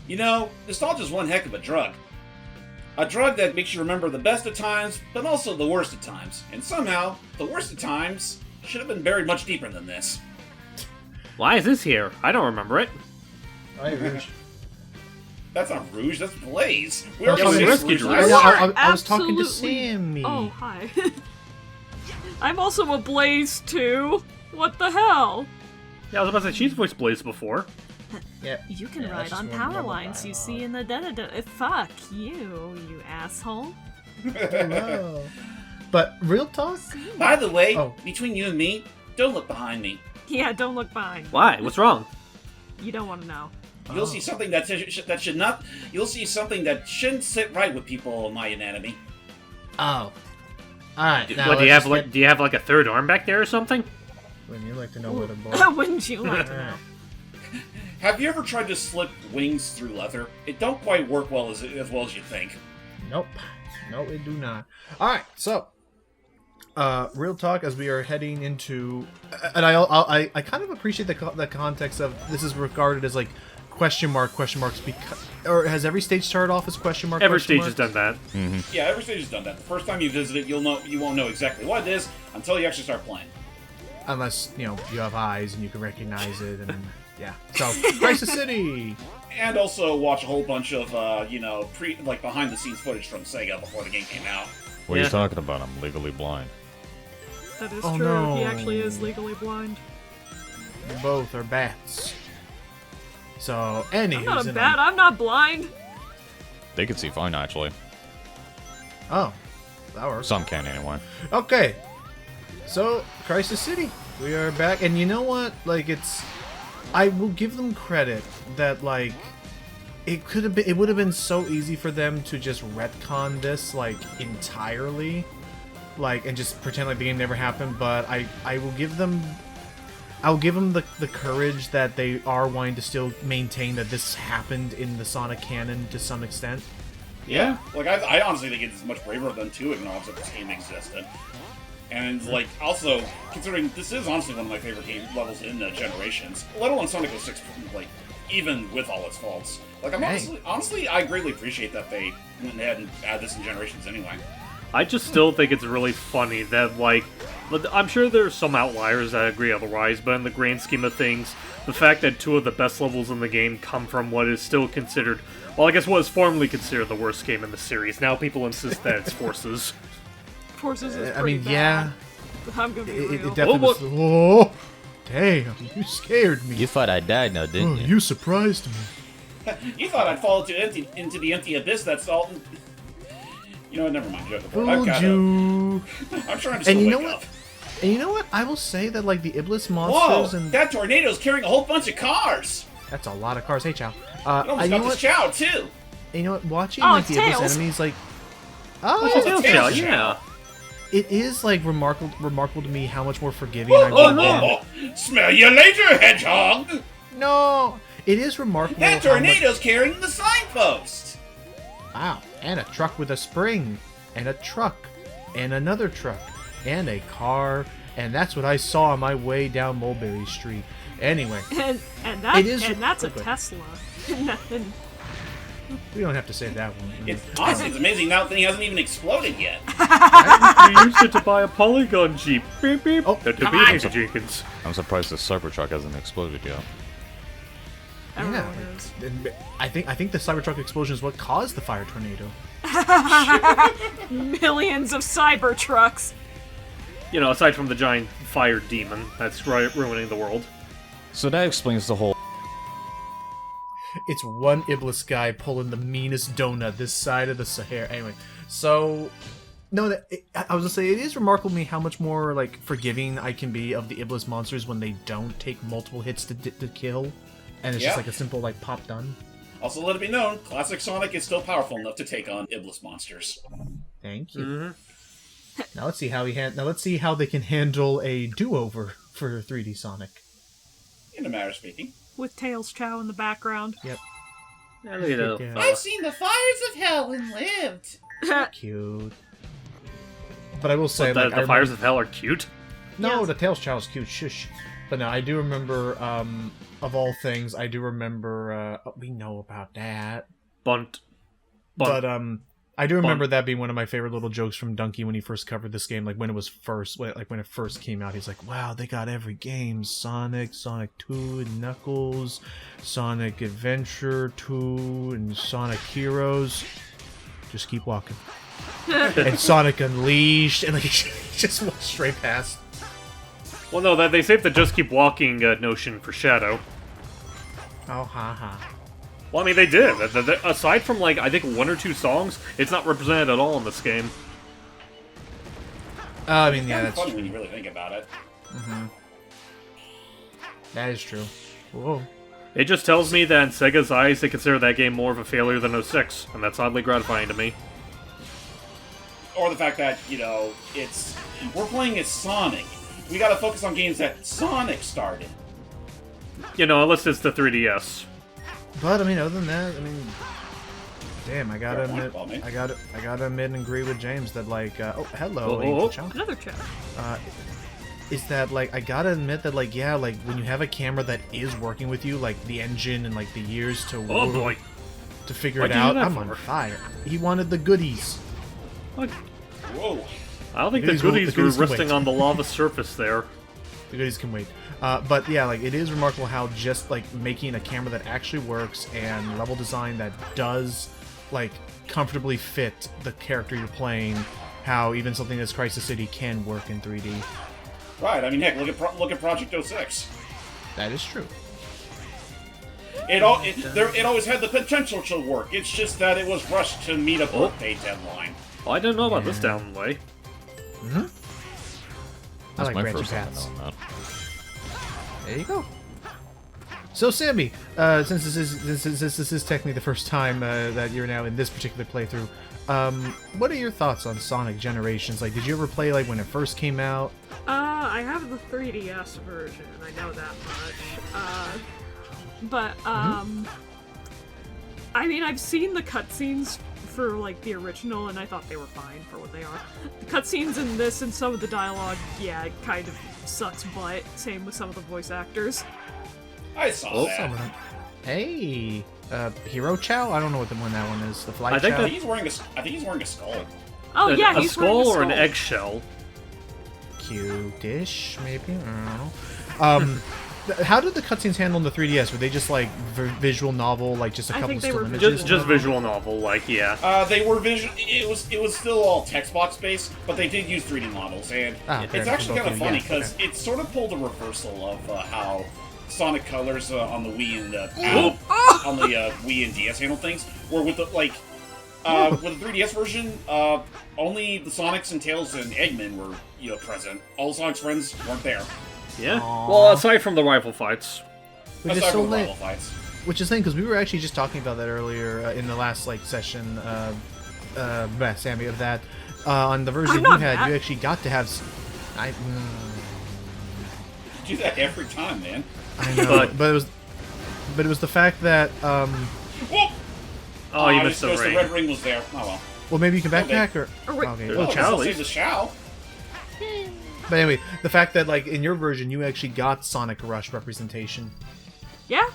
You know, nostalgia's one heck of a drug. A drug that makes you remember the best of times, but also the worst of times. And somehow, the worst of times should have been buried much deeper than this. Why is this here? I don't remember it. Hi, Rouge. That's not Rouge, that's Blaze. We That's are what rescued I, Rouge. I was talking to Absolutely. Sammy. Oh, hi. I'm also a Blaze, too. What the hell? Yeah, I was about to say, she's voiced Blaze before. Yeah. You can Yeah, ride that's on just one power normal lines you dialogue. see in the da-da-da. Fuck you asshole. Hello. But real talk? By the way, Oh. between you and me, don't look behind me. Yeah, don't look behind. Why? What's wrong? You don't want to know. You'll see something that should not. You'll see something that shouldn't sit right with people in my anatomy. Oh. Alright, now What, do you let's have just like? get- Do you have like a third arm back there or something? When you like to know where the ball. Wouldn't you like to know? Have you ever tried to slip wings through leather? It don't quite work well as well as you think. Nope. No, it do not. Alright, so real talk as we are heading into and I kind of appreciate the context of this is regarded as like question marks because or has every stage started off as question mark? Every question stage has marks? done that. Yeah, every stage has done that. The first time you visit it, you won't know exactly what it is until you actually start playing. Unless, you know, you have eyes and you can recognize it and yeah. So Crisis City! And also watch a whole bunch of behind the scenes footage from Sega before the game came out. What are Yeah. you talking about? I'm legally blind. That is Oh, true. no. He actually is legally blind. Both are bats. So I'm anywho's not a in bat. I'm not blind. They can see fine, actually. Oh. That works. Some can, anyway. Okay. So, Crisis City. We are back, and you know what? Like, I will give them credit that, like, it would have been so easy for them to just retcon this, like, entirely. Like, and just pretend like the game never happened, but I will give them... I'll give them the courage that they are wanting to still maintain that this happened in the Sonic canon to some extent. Yeah, like I honestly think it's much braver than to acknowledge that this game existed. And like also considering this is honestly one of my favorite game levels in the Generations, let alone Sonic 06, like even with all its faults. Like I'm honestly I greatly appreciate that they went ahead and added this in Generations anyway. I just still think it's really funny that, like, I'm sure there's some outliers that agree otherwise, but in the grand scheme of things, the fact that two of the best levels in the game come from what is still considered, well, I guess what is formerly considered the worst game in the series. Now people insist that it's Forces. Forces is I pretty mean, bad. yeah. I'm gonna be real. It definitely was... Oh, damn, you scared me. You thought I died now, Oh, didn't you? you surprised me. You thought I'd fall into the empty abyss that's all. You know what? Never mind. Joke about it. Fooled you. I'm trying to still And you wake know what? up. And you know what? I will say that, like, the Iblis Whoa! monsters and... That tornado's carrying a whole bunch of cars. That's a lot of cars. Hey, Chow. It almost you got know this what? Chow too. And you know what? Watching, Oh, like, it's the Iblis Tails. enemies, like... Oh, Oh, Tails. Tails, yeah. it is, like, remarkable to me how much more forgiving Oh, I've oh, been. oh. Smell you later, hedgehog. No! It is remarkable That how much... tornado's carrying the signpost. Wow. And a truck with a spring. And a truck. And another truck. And a car. And that's what I saw on my way down Mulberry Street. Anyway, And It is- that's a okay. Tesla. Nothing. we don't have to say that one. Honestly, it's amazing that thing hasn't even exploded yet. You used it to buy a Polygon Jeep. Beep beep. Oh, That to come be on. Mr. Jenkins. I'm surprised the Cybertruck hasn't exploded yet. Everyone Yeah. is. And I think the Cybertruck explosion is what caused the fire tornado. Millions of Cybertrucks. You know, aside from the giant fire demon that's ruining the world. So that explains the whole It's one Iblis guy pulling the meanest donut this side of the Sahara. Anyway, so no, I was gonna say it is remarkable to me how much more like forgiving I can be of the Iblis monsters when they don't take multiple hits to kill, and it's Yeah. just like a simple like pop done. Also, let it be known, classic Sonic is still powerful enough to take on Iblis monsters. Thank you. Now let's see how they can handle a do-over for 3D Sonic. In a matter of speaking. With Tails Chow in the background. Yep, Yeah, look at that. Yeah. I've seen the fires of hell and lived. cute. But I will say, The, like, the fires of hell are cute. No, Yes. the Tails Chow's cute. Shush. But no, I do remember of all things, I do remember. We know about that, Bunt. but I do remember that being one of my favorite little jokes from Donkey when he first covered this game. Like when it first came out, he's like, "Wow, they got every game: Sonic, Sonic 2, and Knuckles, Sonic Adventure 2, and Sonic Heroes. Just keep walking." And Sonic Unleashed, and like he just went straight past. Well, no, that they saved the just keep walking notion for Shadow. Oh, haha. Well, I mean, they did. Aside from, like, I think 1 or 2 songs, it's not represented at all in this game. I mean, yeah, that's funny true. when you really think about it. That is true. Whoa. It just tells me that in Sega's eyes, they consider that game more of a failure than 06, and that's oddly gratifying to me. Or the fact that, we're playing as Sonic. We gotta focus on games that Sonic started. You know, unless it's the 3DS. But I mean, other than that, I mean, damn, I gotta Fair admit, point, Bobby. I gotta admit and agree with James that like, oh, hello, Oh, Angel Chunk. Another chat. Is that like I gotta admit that like yeah, like when you have a camera that is working with you, like the engine and like the years to Oh boy. to figure What'd it you do out, that I'm for? on fire. He wanted the goodies. What? Whoa. I don't think The the goodies goodies will- were the goodies can resting wait. on the lava surface there. The goodies can wait. But yeah, like it is remarkable how just like making a camera that actually works and level design that does like comfortably fit the character you're playing, how even something as Crisis City can work in 3D. Right, I mean, heck, look at Project 06. That is true. It always had the potential to work. It's just that it was rushed to meet a birthday deadline. Well, I didn't know about this down the way. I That's like my branching first time paths. knowing that. There you go. So Sammy, since this is technically the first time that you're now in this particular playthrough, what are your thoughts on Sonic Generations? Like, did you ever play like when it first came out? I have the 3DS version, I know that much. But, I mean, I've seen the cutscenes for, like, the original, and I thought they were fine for what they are. The cutscenes in this and some of the dialogue, yeah, it kind of sucks butt. Same with some of the voice actors. I saw that. Some of them. Hey, Hero Chow? I don't know what the one that one is. The Flight I think Chow? I think he's wearing a skull. Oh, yeah, a he's skull wearing a or an skull. eggshell? Cute-ish, maybe? I don't know. How did the cutscenes handle in the 3DS? Were they just like visual novel, like just a I couple think they still were images? Just visual novel, like, yeah. They were it was still all text box based, but they did use 3D models, and fair it's enough. actually kind of Yeah, funny because okay. it sort of pulled a reversal of how Sonic Colors on the Wii and on the Wii and DS handle things. Where with the with the 3DS version, only the Sonics and Tails and Eggman were present. All Sonic's friends weren't there. Yeah. Aww. Well, aside from the rival fights. Which is Aside so from the lit. rival fights. Which is the thing, because we were actually just talking about that earlier in the last like session, Sammy, of that. On the version I'm you not had, mad. you actually got to have. I Do that every time, man. know, but it was the fact that Whoop! Oh, you I missed just the noticed ring. the red ring was there. Oh well. well, maybe you can Okay. backpack or wait. okay. There's Well, a Oh, Chow, I'll at save least. the Chow. but anyway, the fact that like in your version you actually got Sonic Rush representation. Yeah?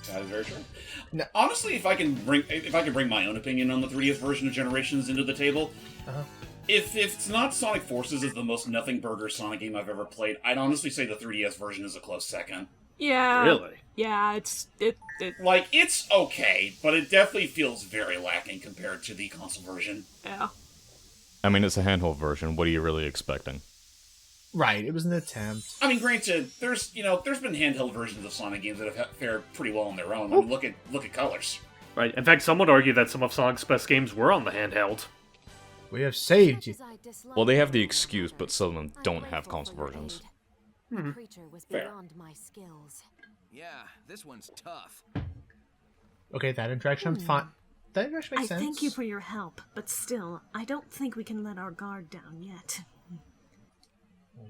That is very true. No. Honestly, if I can bring my own opinion on the 3DS version of Generations into the table, if it's not Sonic Forces is the most nothing burger Sonic game I've ever played, I'd honestly say the 3DS version is a close second. Yeah. Really? Yeah, it's Like, it's okay, but it definitely feels very lacking compared to the console version. yeah. I mean, it's a handheld version. What are you really expecting? Right, it was an attempt. I mean, granted, there's been handheld versions of Sonic games that have fared pretty well on their own. I mean, look at Colors. Right. In fact, some would argue that some of Sonic's best games were on the handheld. We have saved you. Well, they have the excuse, but some of them don't have console versions. The creature was Fair. beyond my skills. Yeah, this one's tough. Okay, that interaction fine. That interaction I makes sense. thank you for your help, but still, I don't think we can let our guard down yet.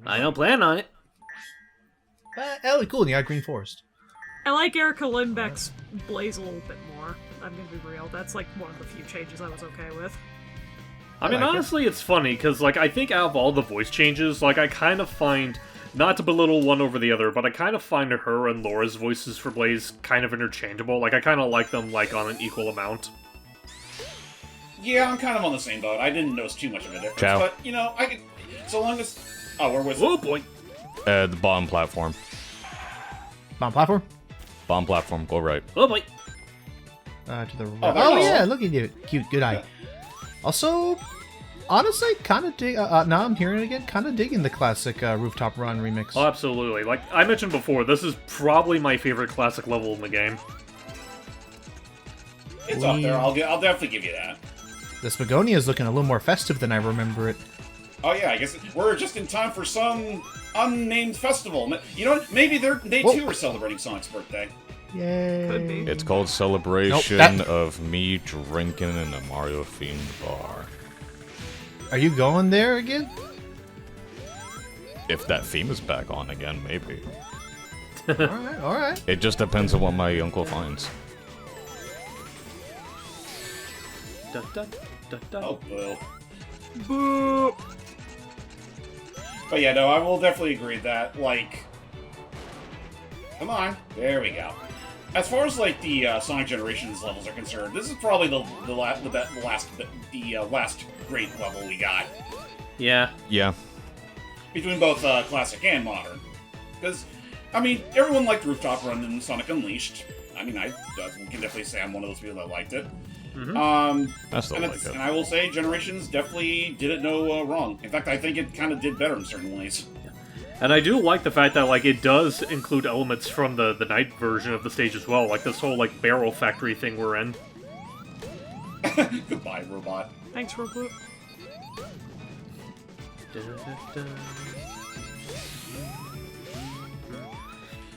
I don't plan on it. Oh, cool. And you got Green Forest. I like Erica Lindbeck's Blaze a little bit more. I'm gonna be real. That's like one of the few changes I was okay with. I mean, like it. honestly, it's funny, because, like, I think out of all the voice changes, like, I kind of find not to belittle one over the other, but I kind of find her and Laura's voices for Blaze kind of interchangeable. Like, I kind of like them, like, on an equal amount. Yeah, I'm kind of on the same boat. I didn't notice too much of a difference, Ciao. but, you know, I could... So long as... Oh, where was it? Oh, boy! The bottom platform. On platform? Bottom platform, go right. Oh, boy! To the right. Oh, there Oh, it is. yeah, look at you. Cute, good eye. Also, honestly, kind of dig... now I'm hearing it again, kind of digging the classic Rooftop Run remix. Oh, absolutely. Like I mentioned before, this is probably my favorite classic level in the game. It's up there. I'll definitely give you that. This Begonia is looking a little more festive than I remember it. Oh yeah, I guess we're just in time for some unnamed festival. You know what? Maybe they Whoa. too are celebrating Sonic's birthday. Yay. Could be. It's called Celebration that- of Me Drinking in a Mario-themed bar. Are you going there again? If that theme is back on again, maybe. Alright, alright. It just depends on what my uncle finds. Dun, dun, dun, dun. Oh, boo. Boo! But yeah, no, I will definitely agree that, like... Come on. There we go. As far as, like, the Sonic Generations levels are concerned, this is probably the last great level we got. Yeah. Yeah. Between both classic and modern. Because, I mean, everyone liked Rooftop Run and Sonic Unleashed. I mean, I can definitely say I'm one of those people that liked it. I still like it. And I will say Generations definitely didn't know wrong. In fact, I think it kind of did better in certain ways. And I do like the fact that, like, it does include elements from the night version of the stage as well, like this whole, like, barrel factory thing we're in. Goodbye, robot. Thanks, Robot.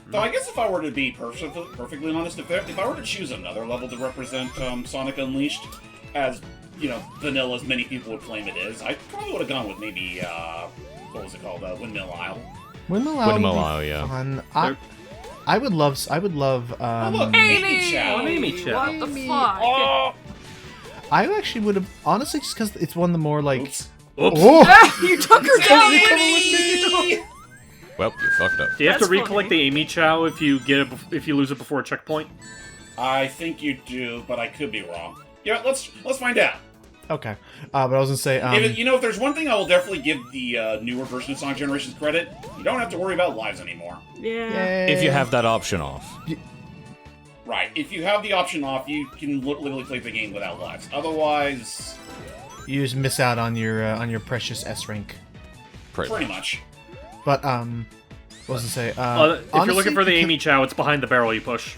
Though I guess if I were to be perfectly honest, if I were to choose another level to represent Sonic Unleashed as, you know, vanilla as many people would claim it is, I probably would have gone with maybe, what was it called? Windmill Isle. Windmill Isle. Windmill would be Isle, yeah. fun. I would love. Oh, look, Amy! Amy Chow. Oh, Amy Chow. What the fuck? Oh! I actually would have, honestly, just because it's one of the more like. Oops. Oops. Oh! You took her down! Well, you fucked up. Do you have to That's recollect funny. the Amy Chow if you get it if you lose it before a checkpoint? I think you do, but I could be wrong. Yeah, let's find out. Okay, but I was gonna say. If there's one thing I will definitely give the newer version of Sonic Generations credit, you don't have to worry about lives anymore. Yeah. If you have that option off. Right. If you have the option off, you can literally play the game without lives. Otherwise, you just miss out on your precious S rank. pretty much. But what was I say? If you're looking for the Amy Chow, it's behind the barrel you push.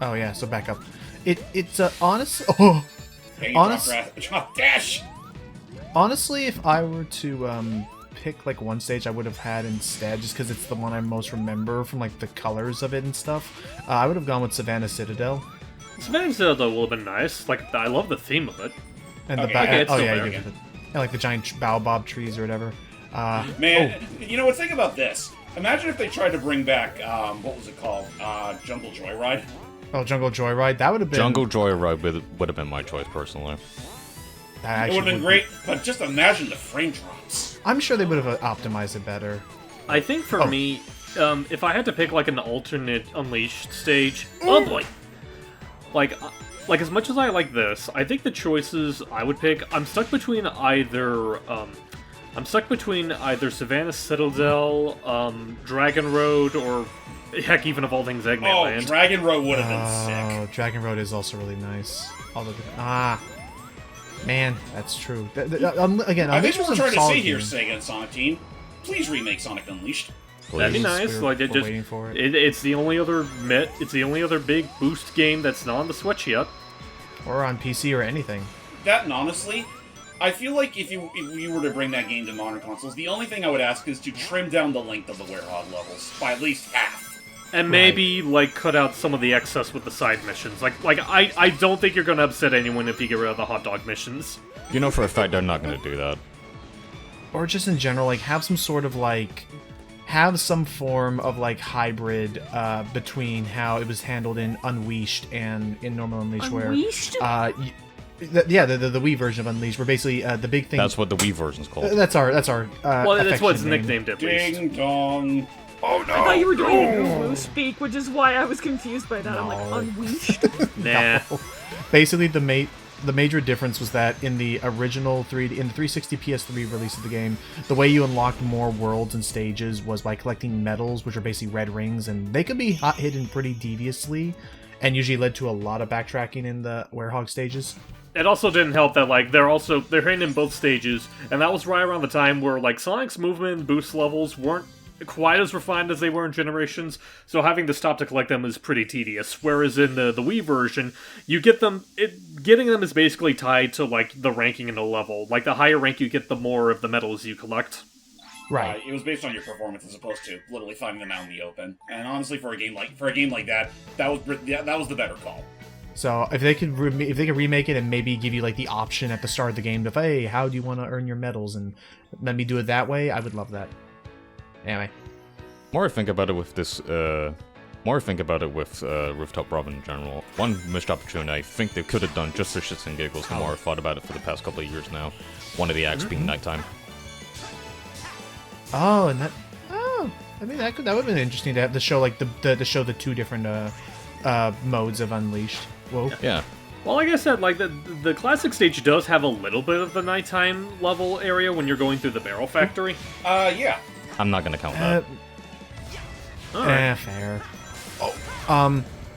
Oh yeah, so back up. It's honest. Oh, Hey, Honest- drop dash. honestly, if I were to pick like one stage, I would have had instead, just because it's the one I most remember from like the colors of it and stuff. I would have gone with Savannah Citadel. Savannah Citadel would have been nice. Like, I love the theme of it. And Okay, the okay, it's oh still yeah, there. you give it. And like the giant baobab trees or whatever. Man, you know what? Think about this. Imagine if they tried to bring back what was it called? Jungle Joyride. Oh, Jungle Joyride. That would have been Jungle Joyride would have been my choice, personally. That It actually would have been would great, but just imagine the frame drops. I'm sure they would have optimized it better. I think for me, if I had to pick like an alternate Unleashed stage, oh boy, like as much as I like this, I think the choices I would pick, I'm stuck between either Savannah Citadel, Dragon Road, or heck, even of all things, Eggman Oh, Land. Dragon Road would have been Oh, sick. Dragon Road is also really nice. Man, that's true. Again, I think Unleashed what was we're a trying to solid say here, game. Sega and Sonic Team, please remake Sonic Unleashed. That'd be Please. nice. We're- Like it we're just, waiting for it. it's the only other It's the only other big boost game that's not on the Switch yet. Or on PC or anything. That, and honestly, I feel like if you were to bring that game to modern consoles, the only thing I would ask is to trim down the length of the Werehog levels by at least half. And maybe, like, cut out some of the excess with the side missions. Like I don't think you're gonna upset anyone if you get rid of the hot dog missions. You know for a fact they're not going to do that. Or just in general, like, have some sort of, like... Have some form of, like, hybrid between how it was handled in Unleashed and in normal Unleashed, Unleashed? where... The Wii version of Unleashed, where basically the big thing. That's what the Wii version's called. That's our. Well, that's what it's affectionate name. nicknamed at least. Ding dong. Oh no! I thought you were doing Woo speak, which is why I was confused by that. I'm like, unleashed? Nah. Basically, the major difference was that in the original 360 PS3 release of the game, the way you unlocked more worlds and stages was by collecting medals, which are basically red rings, and they could be hidden pretty deviously, and usually led to a lot of backtracking in the Werehog stages. It also didn't help that, like, they're hidden in both stages, and that was right around the time where, like, Sonic's movement and boost levels weren't quite as refined as they were in Generations, so having to stop to collect them is pretty tedious. Whereas in the Wii version, you get them, getting them is basically tied to, like, the ranking in a level. Like, the higher rank you get, the more of the medals you collect. Right. It was based on your performance as opposed to literally finding them out in the open. And honestly, for a game like that, that was the better call. So if they could remake it and maybe give you like the option at the start of the game of, hey, how do you want to earn your medals, and let me do it that way, I would love that. Anyway. More I think about it with Rooftop Run in general, one missed opportunity I think they could have done just for shits and giggles the more I've thought about it for the past couple of years now. One of the acts being nighttime. Oh, and that. Oh, I mean that would have been interesting to have the show like the two different modes of Unleashed. Whoa. Yeah. Well, like I said, like the classic stage does have a little bit of the nighttime level area when you're going through the barrel factory. Yeah. I'm not gonna count that. Alright. Fair.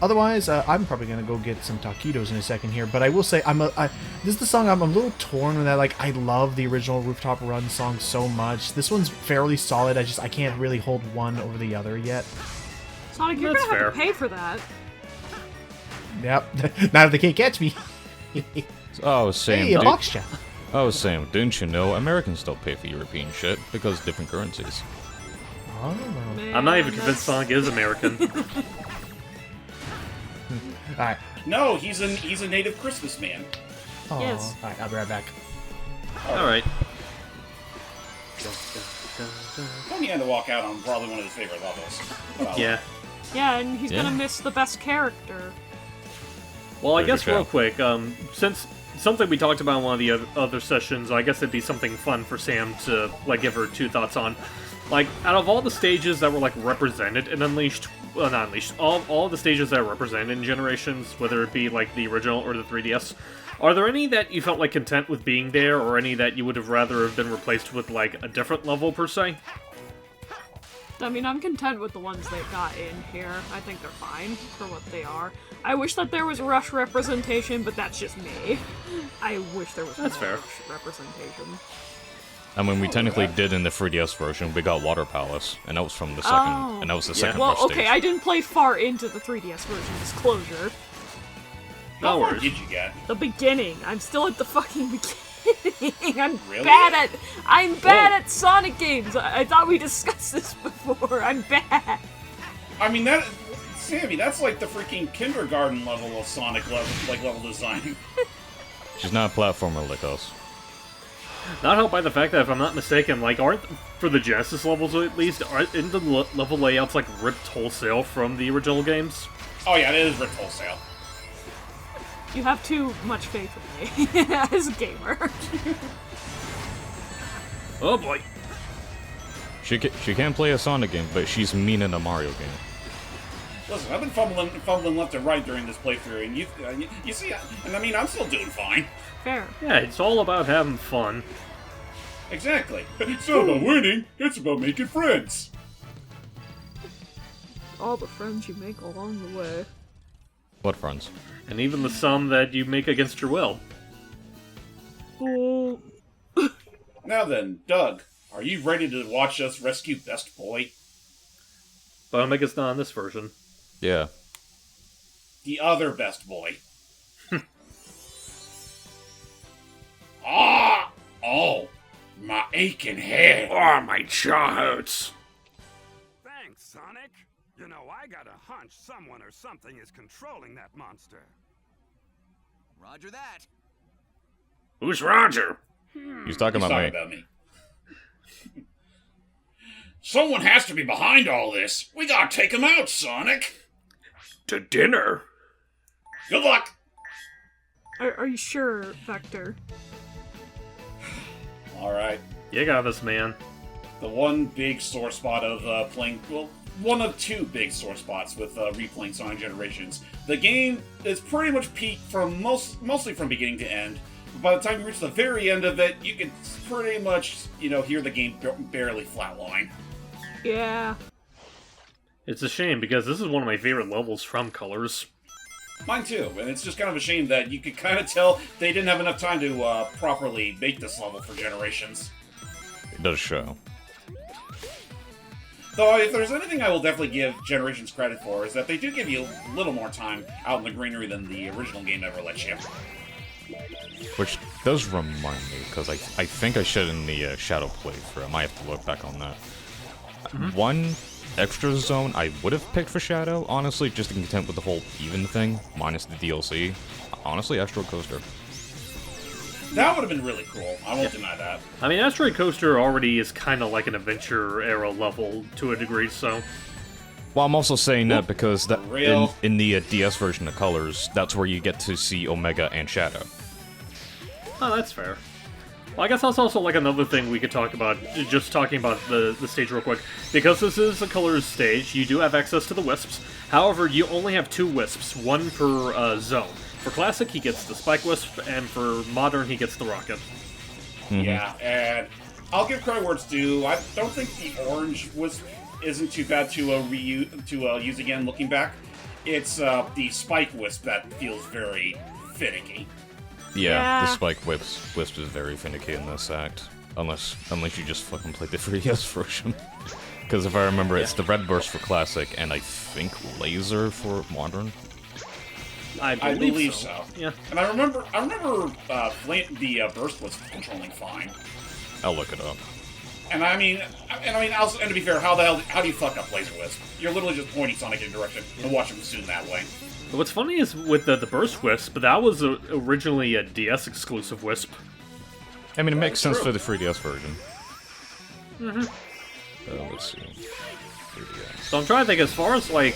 Otherwise, I'm probably gonna go get some taquitos in a second here. But I will say, this is the song I'm a little torn on that. Like, I love the original Rooftop Run song so much. This one's fairly solid. I can't really hold one over the other yet. Sonic, you're That's gonna have to fair. pay for that. Yep. Not if they can't catch me. Oh, Sam. Hey, a box chat. Oh, Sam, didn't you know Americans don't pay for European shit because different currencies? Oh. Man, I'm not even convinced Sonic is American. Alright. No, he's a native Christmas man. Yes. Alright, I'll be right back. Alright. Tony had to walk out on probably one of his favorite levels. Yeah. Yeah, and he's Yeah. gonna miss the best character. Well, I There you guess go. real quick, since something we talked about in one of the other sessions, I guess it'd be something fun for Sam to, like, give her two thoughts on. Like, out of all the stages that were, like, represented in Unleashed, well, not Unleashed, all the stages that are represented in Generations, whether it be, like, the original or the 3DS, are there any that you felt, like, content with being there, or any that you would have rather have been replaced with, like, a different level, per se? I mean, I'm content with the ones they got in here. I think they're fine for what they are. I wish that there was Rush representation, but that's just me. I wish there was That's more fair. Rush representation. I mean, we technically did in the 3DS version. We got Water Palace, and that was from the second. Oh. And that was the Yeah. second Well, Rush okay, stage. I didn't play far into the 3DS version, disclosure. How No far worries. did you get? The beginning. I'm still at the fucking beginning. I'm Really? bad Whoa. at Sonic games. I thought we discussed this before. I'm bad. I mean, Sammy, that's like the freaking kindergarten level of Sonic level design. She's not a platformer like us. Not helped by the fact that, if I'm not mistaken, like, for the Genesis levels at least, isn't the level layouts, like, ripped wholesale from the original games? Oh yeah, it is ripped wholesale. You have too much faith in me as a gamer. Oh boy. She can play a Sonic game, but she's mean in a Mario game. Listen, I've been fumbling left and right during this playthrough, and you see, and I mean, I'm still doing fine. Fair. Yeah, it's all about having fun. Exactly. It's not about winning, it's about making friends. All the friends you make along the way. What friends? And even the some that you make against your will. Oh, Now then, Doug, are you ready to watch us rescue Best Boy? But I guess not on this version. Yeah. The other Best Boy. Ah! Oh, my aching head. Oh, my jaw hurts. Thanks, Sonic. You know, I got a hunch someone or something is controlling that monster. Roger that. Who's Roger? He's talking He's about me. talking about me. Someone has to be behind all this. We gotta take him out, Sonic. To dinner? Good luck. Are you sure, Vector? Alright. You got this, man. The one big sore spot of playing, well, one of two big sore spots with replaying Sonic Generations. The game is pretty much peaked from mostly from beginning to end. By the time you reach the very end of it, you can pretty much, hear the game barely flatline. Yeah. It's a shame, because this is one of my favorite levels from Colors. Mine too, and it's just kind of a shame that you could kind of tell they didn't have enough time to properly make this level for Generations. It does show. Though, if there's anything I will definitely give Generations credit for, is that they do give you a little more time out in the greenery than the original game ever let you. Which does remind me, because I think I should in the Shadow playthrough. I might have to look back on that. One extra zone I would have picked for Shadow, honestly, just to be content with the whole even thing, minus the DLC. Honestly, Astro Coaster. That would have been really cool. I won't deny that. I mean, Asteroid Coaster already is kind of like an adventure-era level to a degree, so... Well, I'm also saying that because that Real. in the DS version of Colors, that's where you get to see Omega and Shadow. Oh, that's fair. Well, I guess that's also like another thing we could talk about, just talking about the stage real quick. Because this is a Colors stage, you do have access to the Wisps. However, you only have 2 Wisps, one per zone. For Classic, he gets the Spike Wisp, and for Modern, he gets the Rocket. Yeah, and I'll give credit where it's due. I don't think the Orange Wisp isn't too bad to use again, looking back. It's the Spike Wisp that feels very finicky. Yeah, the Spike Wisp is very finicky in this act. Unless you just fucking play the 3DS version. Because if I remember, it's the Red Burst for Classic, and I think Laser for Modern. I believe so. Yeah. And I remember the Burst was controlling fine. I'll look it up. And I mean, also, and to be fair, how do you fuck up Laser Wisp? You're literally just pointing Sonic in a direction and watch him consume that way. What's funny is with the Burst Wisp, that was originally a DS exclusive Wisp. I mean, it makes sense true. for the 3DS version. Let's see. 3DS. So I'm trying to think, as far as like,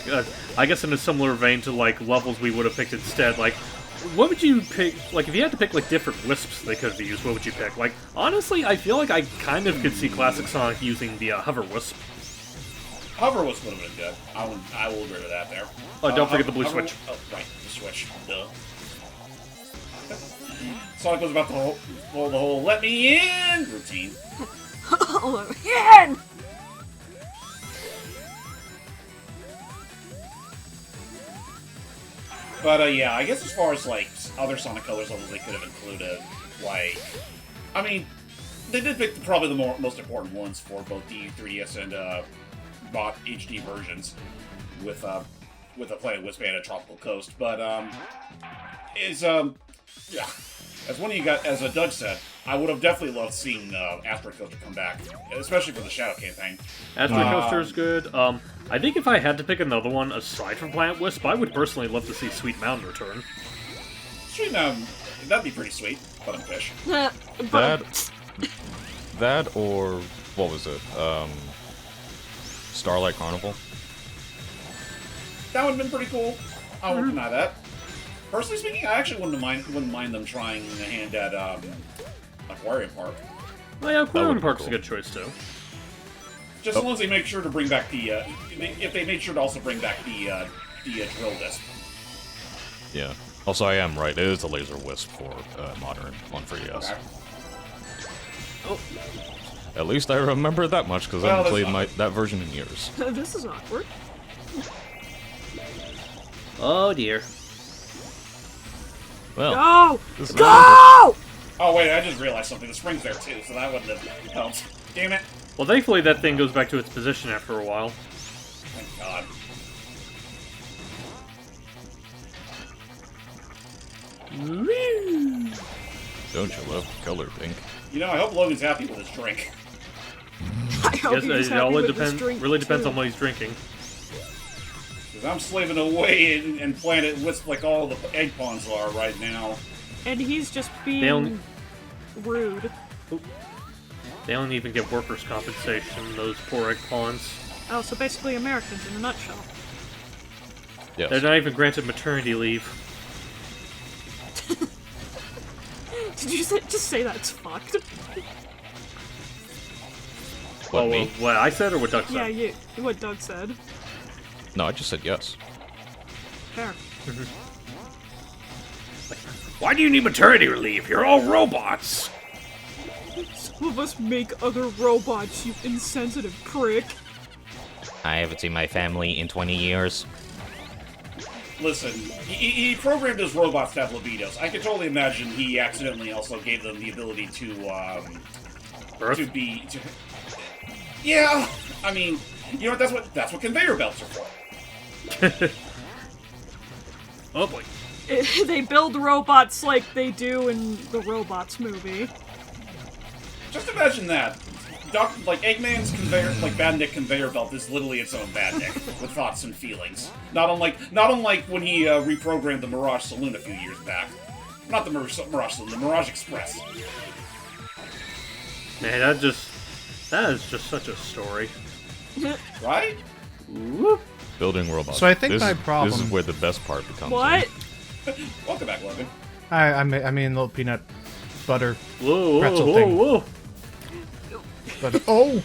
I guess in a similar vein to like levels we would have picked instead, like, what would you pick, like, if you had to pick, like, different Wisps they could have used, what would you pick? Like, honestly, I feel like I kind of could see Classic Sonic using the Hover Wisp. Hover Wisp would have been good. I will agree with that there. Oh, don't forget the blue switch. Oh, right, the switch. Duh. Sonic was about to hold the whole "let me in" routine. Oh, man! But yeah, I guess as far as like other Sonic Colors levels they could have included, like, I mean, they did pick probably the most important ones for both the 3DS and bot HD versions, with a Planet Wisp and a Tropical Coast. But yeah, as one of you got, as Doug said, I would have definitely loved seeing Asteroid Coaster come back, especially for the Shadow campaign. Asteroid Coaster is good. I think if I had to pick another one aside from Planet Wisp, I would personally love to see Sweet Mountain return. Sweet Mountain, that'd be pretty sweet, but I'm fish. That or what was it? Starlight Carnival. That would have been pretty cool. I won't deny that. Personally speaking, I actually wouldn't mind them trying a hand at Aquarium Park. Oh yeah, Aquarium Park's cool. a good choice too. Just as long as they make sure to bring back the, if they made sure to also bring back the drill disc. Yeah. Also, I am right. It is a Laser Wisp for Modern on 3DS. Okay. Oh. At least I remember that much because I haven't played that version in years. This is awkward. Oh dear. Well, Go! this is Go! Oh wait, I just realized something. The spring's there too, so that wouldn't have helped. Damn it! Well, thankfully that thing goes back to its position after a while. Thank God. Don't you love the color pink? You know, I hope Logan's happy with his drink. I hope Yes, he's it happy all with this drink, really depends too. on what he's drinking. Because I'm slaving away in Planet Wisp like all the egg pawns are right now. And he's just They being only- rude. They don't even get workers' compensation, those poor egg pawns. Oh, so basically Americans in a nutshell. Yes. They're not even granted maternity leave. Did you just say that's fucked? What, me? What I said or what Doug said? Yeah, what Doug said. No, I just said yes. Fair. Why do you need maternity leave? You're all robots! Some of us make other robots, you insensitive prick. I haven't seen my family in 20 years. Listen, he programmed his robots to have libidos. I can totally imagine he accidentally also gave them the ability to be. Yeah, I mean, you know what? That's what conveyor belts are for. Oh boy. They build robots like they do in the Robots movie. Just imagine that. Like Eggman's Badnik conveyor belt is literally its own Badnik with thoughts and feelings. Not unlike when he reprogrammed the Mirage Saloon a few years back. Not the Mirage Saloon, the Mirage Express. Man, that is just such a story. Right? Whoop. Building robots. So I think my problem- This is where the best part becomes. What? Welcome back, Logan. I mean, little peanut butter Whoa, pretzel whoa, thing. whoa. But oh,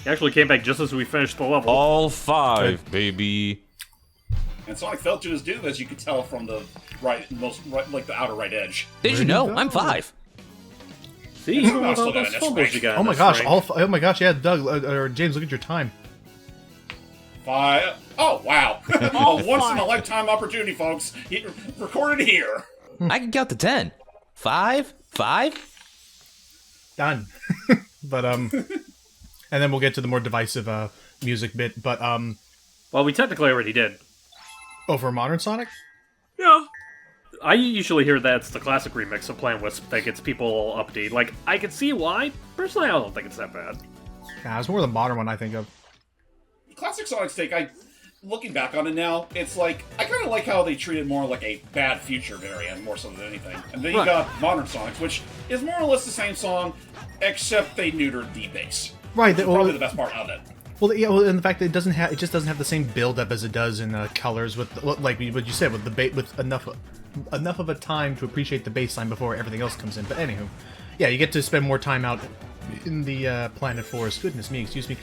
He actually came back just as we finished the level. All 5, baby. And Sonic fell to his doom, as you could tell from the the outer right edge. Did you know? I'm 5. See, even Oh, with still all got those an fumbles extra you got. oh in my this gosh, ring. oh my gosh, yeah, Doug or James, look at your time. 5. Oh wow! All A once in a five. lifetime opportunity, folks. Recorded here. I can count to 10. 5? Done. But and then we'll get to the more divisive music bit. But Well, we technically already did. over Modern Sonic. Yeah. I usually hear that's the classic remix of Playing Wisp that gets people all upbeat. Like, I can see why. Personally, I don't think it's that bad. Nah, it's more the modern one I think of. Classic Sonic's take, looking back on it now, it's like, I kind of like how they treat it more like a bad future variant, more so than anything. And then you Right. got Modern Sonics, which is more or less the same song, except they neutered the bass. Right. Which is probably the best part of it. Well, yeah. Well, and the fact that it just doesn't have the same build-up as it does in Colors, with like what you said, with the with enough of a time to appreciate the bass line before everything else comes in. But anywho, yeah, you get to spend more time out in the Planet Forest. Goodness me, excuse me.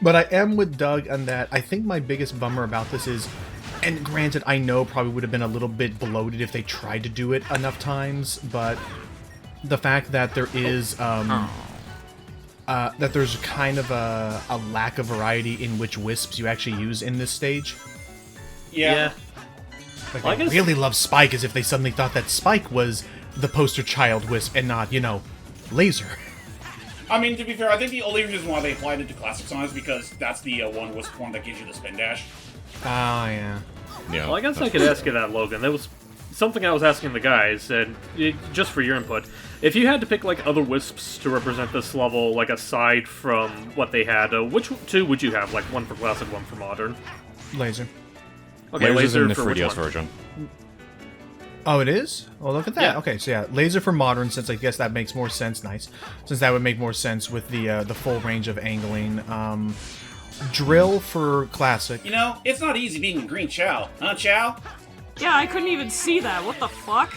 But I am with Doug on that. I think my biggest bummer about this is, and granted, I know probably would have been a little bit bloated if they tried to do it enough times, but the fact that there is that there's kind of a lack of variety in which wisps you actually use in this stage. Yeah. Like, Well, I I guess- really love Spike, as if they suddenly thought that Spike was the poster child wisp and not, Laser. I mean, to be fair, I think the only reason why they applied it to Classic Sonic is because that's the one Wisp form that gives you the spin dash. Oh, yeah. Yeah. Well, I guess I could ask you that, Logan. That was something I was asking the guys, and just for your input. If you had to pick, like, other Wisps to represent this level, like, aside from what they had, which two would you have? Like, one for Classic, one for Modern? Laser. Okay, Laser's Laser in the for which 3DS one? version. Oh, it is? Well, look at that. Yeah. Okay, so yeah, Laser for Modern, since I guess that makes more sense. Nice. Since that would make more sense with the full range of angling. Drill for Classic. You know, it's not easy being a green Chow. Huh, Chow? Yeah, I couldn't even see that. What the fuck?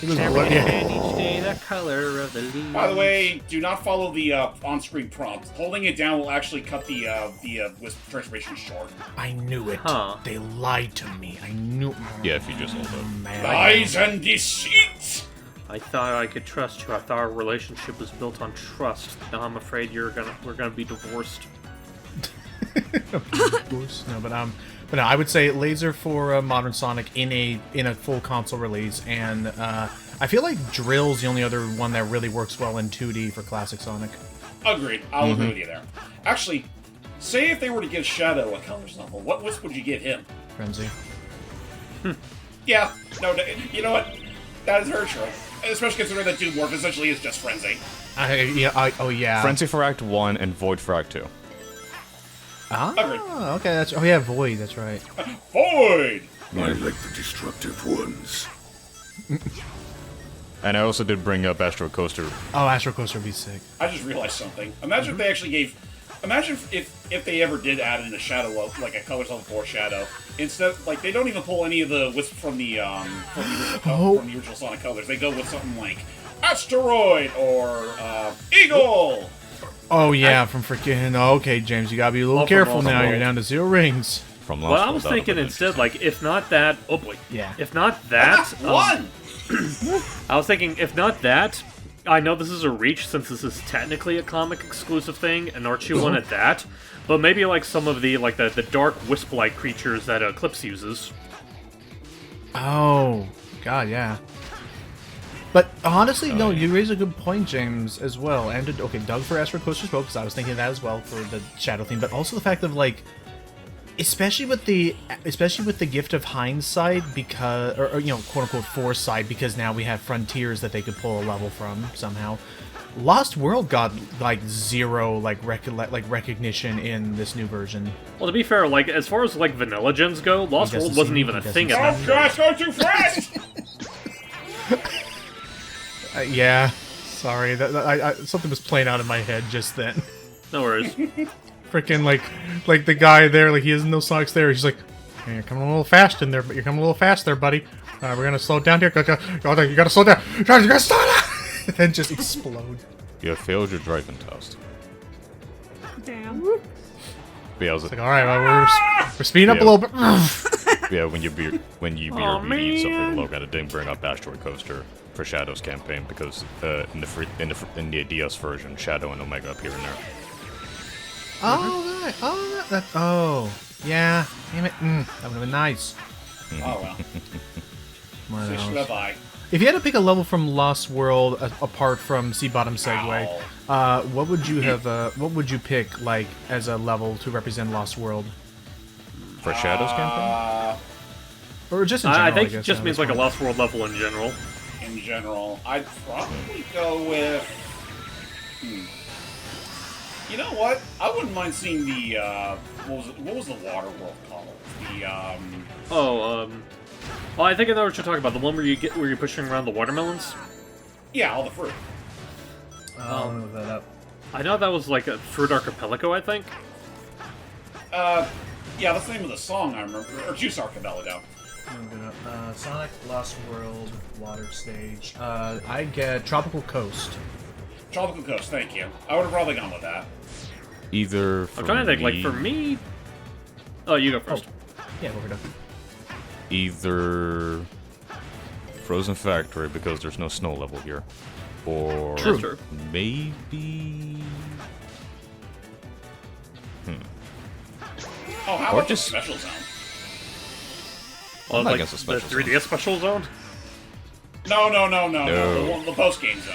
It was yeah. Each day the color of the leaves. By the way, do not follow the on-screen prompt. Holding it down will actually cut the Wisp transformation short. I knew it. Huh. They lied to me. I knew. Yeah, if you just hold it. Man. Lies and deceit! I thought I could trust you. I thought our relationship was built on trust. Now I'm afraid we're gonna be divorced. No, but no, I would say Laser for Modern Sonic in a full console release, and I feel like Drill's the only other one that really works well in 2D for Classic Sonic. Agreed. I'll agree with you there. Actually, say if they were to give Shadow a Colors level, what Wisp would you give him? Frenzy. Yeah, no, you know what? That is her choice. Especially considering that Doom Morph essentially is just Frenzy. Oh yeah. Frenzy for Act 1 and Void for Act 2. Agreed. Ah, okay. That's Void. That's right. Void! I like the destructive ones. And I also did bring up Astro Coaster. Oh, Astro Coaster would be sick. I just realized something. Imagine if they actually gave Imagine if they ever did add in a shadow, like a colors level 4 shadow. Instead, like they don't even pull any of the Wisp from the original Sonic colors. They go with something like Asteroid or Eagle. Oh yeah, from freaking. Okay, James, you gotta be a little careful now. You're down to 0 rings. From well, I was thinking instead, like, if not that, oh boy, yeah, if not that, one. I was thinking, if not that, I know this is a reach since this is technically a comic exclusive thing, and Archie wanted that, but maybe like some of the the dark wisp-like creatures that Eclipse uses. Oh, God, yeah. But honestly, no, you raise a good point, James, as well. And okay, Doug for Astro Coaster spoke because I was thinking of that as well for the shadow theme, but also the fact of like, especially with the gift of hindsight, because or you know, quote unquote foresight, because now we have frontiers that they could pull a level from somehow. Lost World got like 0 recognition in this new version. Well, to be fair, like as far as like vanilla gens go, Lost World wasn't even a thing at that point. Oh gosh, go too fast! Yeah, sorry. Something was playing out in my head just then. No worries. Freaking like the guy there, like he doesn't know Sonic's there. He's like, hey, "You're coming a little fast in there, but you're coming a little fast there, buddy. We're gonna slow down here. You gotta slow down. You gotta slow down." And then just explode. You have failed your driving test. Damn. Yeah, I was like, all right, well, we're speeding up a little bit. Yeah, when you beat something low, I didn't bring up Asteroid Coaster for Shadow's campaign because in the DS version, Shadow and Omega appear in there. Oh, right. Oh, yeah. Damn it. That would have been nice. Oh well. So should have I. If you had to pick a level from Lost World apart from Sea Bottom Segway, what would you have? What would you pick like as a level to represent Lost World? For Shadow's campaign? Or just in general? I think it just means like a Lost World level in general. In general, I'd probably go with. You know what? I wouldn't mind seeing the what was the water world called? Oh, I think I know what you're talking about. The one where you're pushing around the watermelons. Yeah, all the fruit. I'll look that up. I know that was like a Fruit Archipelago, I think. Yeah, that's the name of the song I remember. Or Juice Archipelago. Sonic Lost World water stage. I get Tropical Coast. Tropical Coast, thank you. I would have probably gone with that. Either I'm trying to think, like, for me... Oh, you go first. Yeah, go for it. Either Frozen Factory, because there's no snow level here. Or True. Maybe... Oh, how or about just the Special Zone? Well, like, the 3DS Special Zone? No. The post-game zone.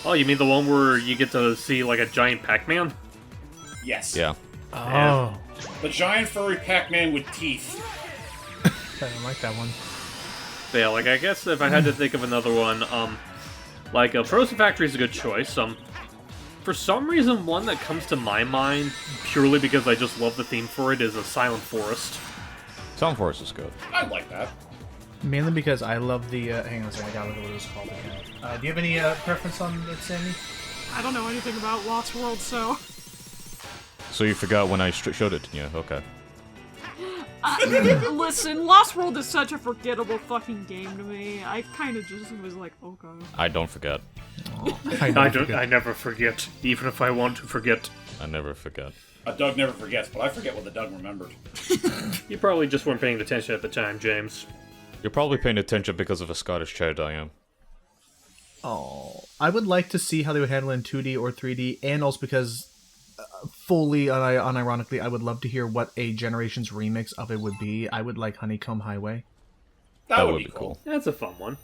Oh, you mean the one where you get to see, like, a giant Pac-Man? Yes. Yeah. Oh. The giant furry Pac-Man with teeth. I don't like that one. But yeah, like, I guess if I had to think of another one, like, Frozen Factory is a good choice. For some reason, one that comes to my mind, purely because I just love the theme for it, is a Silent Forest. Silent Forest is good. I like that. Mainly because I love the... hang on a second, I gotta look at what it was called again. Do you have any preference on it, Sammy? I don't know anything about Lost World, so... So you forgot when I showed it to you, okay. Listen, Lost World is such a forgettable fucking game to me. I kind of just was like, okay. I don't forget. I never forget, even if I want to forget. I never forget. A Doug never forgets, but I forget what the Doug remembered. You probably just weren't paying attention at the time, James. You're probably paying attention because of a Scottish child I am. Oh, I would like to see how they would handle it in 2D or 3D, and also because, fully unironically, I would love to hear what a Generations remix of it would be. I would like Honeycomb Highway. That would be cool. That's a fun one.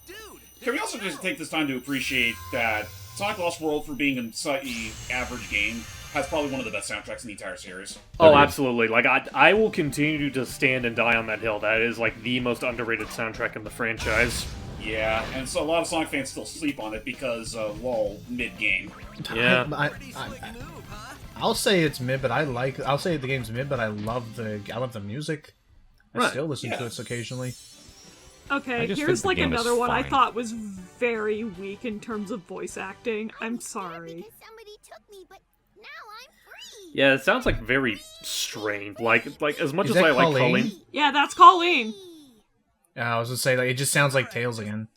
Dude! Can we also just take this time to appreciate that Sonic Lost World, for being a slightly average game, has probably one of the best soundtracks in the entire series. Oh, absolutely. Like, I will continue to stand and die on that hill. That is, like, the most underrated soundtrack in the franchise. Yeah, and so a lot of Sonic fans still sleep on it because, lol, mid-game. Yeah. I'll say it's mid, but I'll say the game's mid, but I love the music. I still listen to it occasionally. Okay, here's like another one I thought was very weak in terms of voice acting. I'm sorry. Somebody took me, but now I'm Yeah, it sounds like very strained. Like as much Is as that I like Colleen? Colleen. Yeah, that's Colleen. I was gonna say, like, it just sounds like Tails again.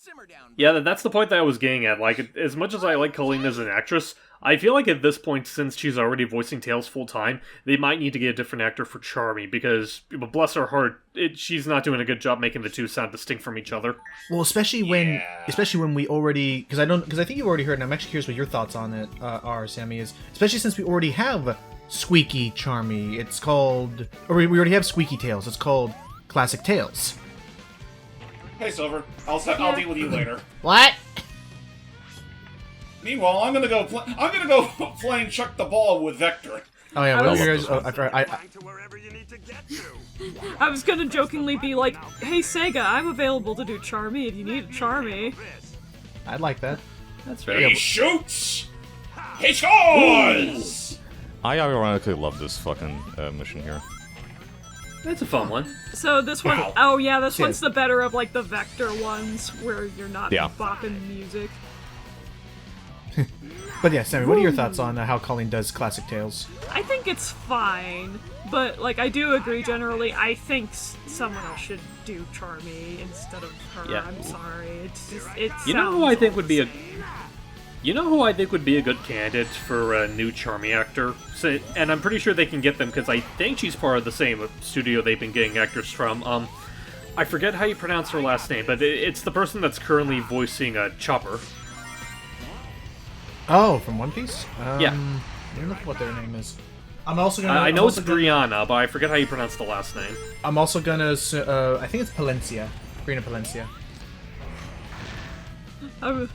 Yeah, that's the point that I was getting at. Like, as much as I like Colleen as an actress, I feel like at this point, since she's already voicing Tails full time, they might need to get a different actor for Charmy because, bless her heart, she's not doing a good job making the two sound distinct from each other. Well, especially when we already, because I think you already heard, and I'm actually curious what your thoughts on it are, Sammy. Is especially since we already have Squeaky Charmy. It's called, or we already have Squeaky Tails. It's called Classic Tails. Hey, Silver. I'll deal with you later. What? Meanwhile, I'm gonna go playing Chuck the Ball with Vector. Oh yeah, what was- are you guys? Oh, I To wherever you need to get to. I was gonna jokingly be like, hey Sega, I'm available to do Charmy if you need a Charmy. I'd like that. That's He shoots! He scores! I ironically love this fucking mission here. It's a fun one. So this one, Wow. oh yeah, this Yeah. one's the better of like the Vector ones where you're not Yeah. bopping music. But yeah, Sammy, what are your thoughts on how Colleen does Classic Tails? I think it's fine, but like I do agree generally. I think someone else should do Charmy instead of her. Yeah. I'm sorry, it's just it. You know who I think would be a good candidate for a new Charmy actor? So, and I'm pretty sure they can get them because I think she's part of the same studio they've been getting actors from. I forget how you pronounce her last name, but it's the person that's currently voicing Chopper. Oh, from One Piece? Yeah. I don't know what their name is. I'm also gonna. I I'm know it's also gonna- Brianna, but I forget how you pronounce the last name. I'm also gonna. I think it's Palencia. Brina Palencia. I was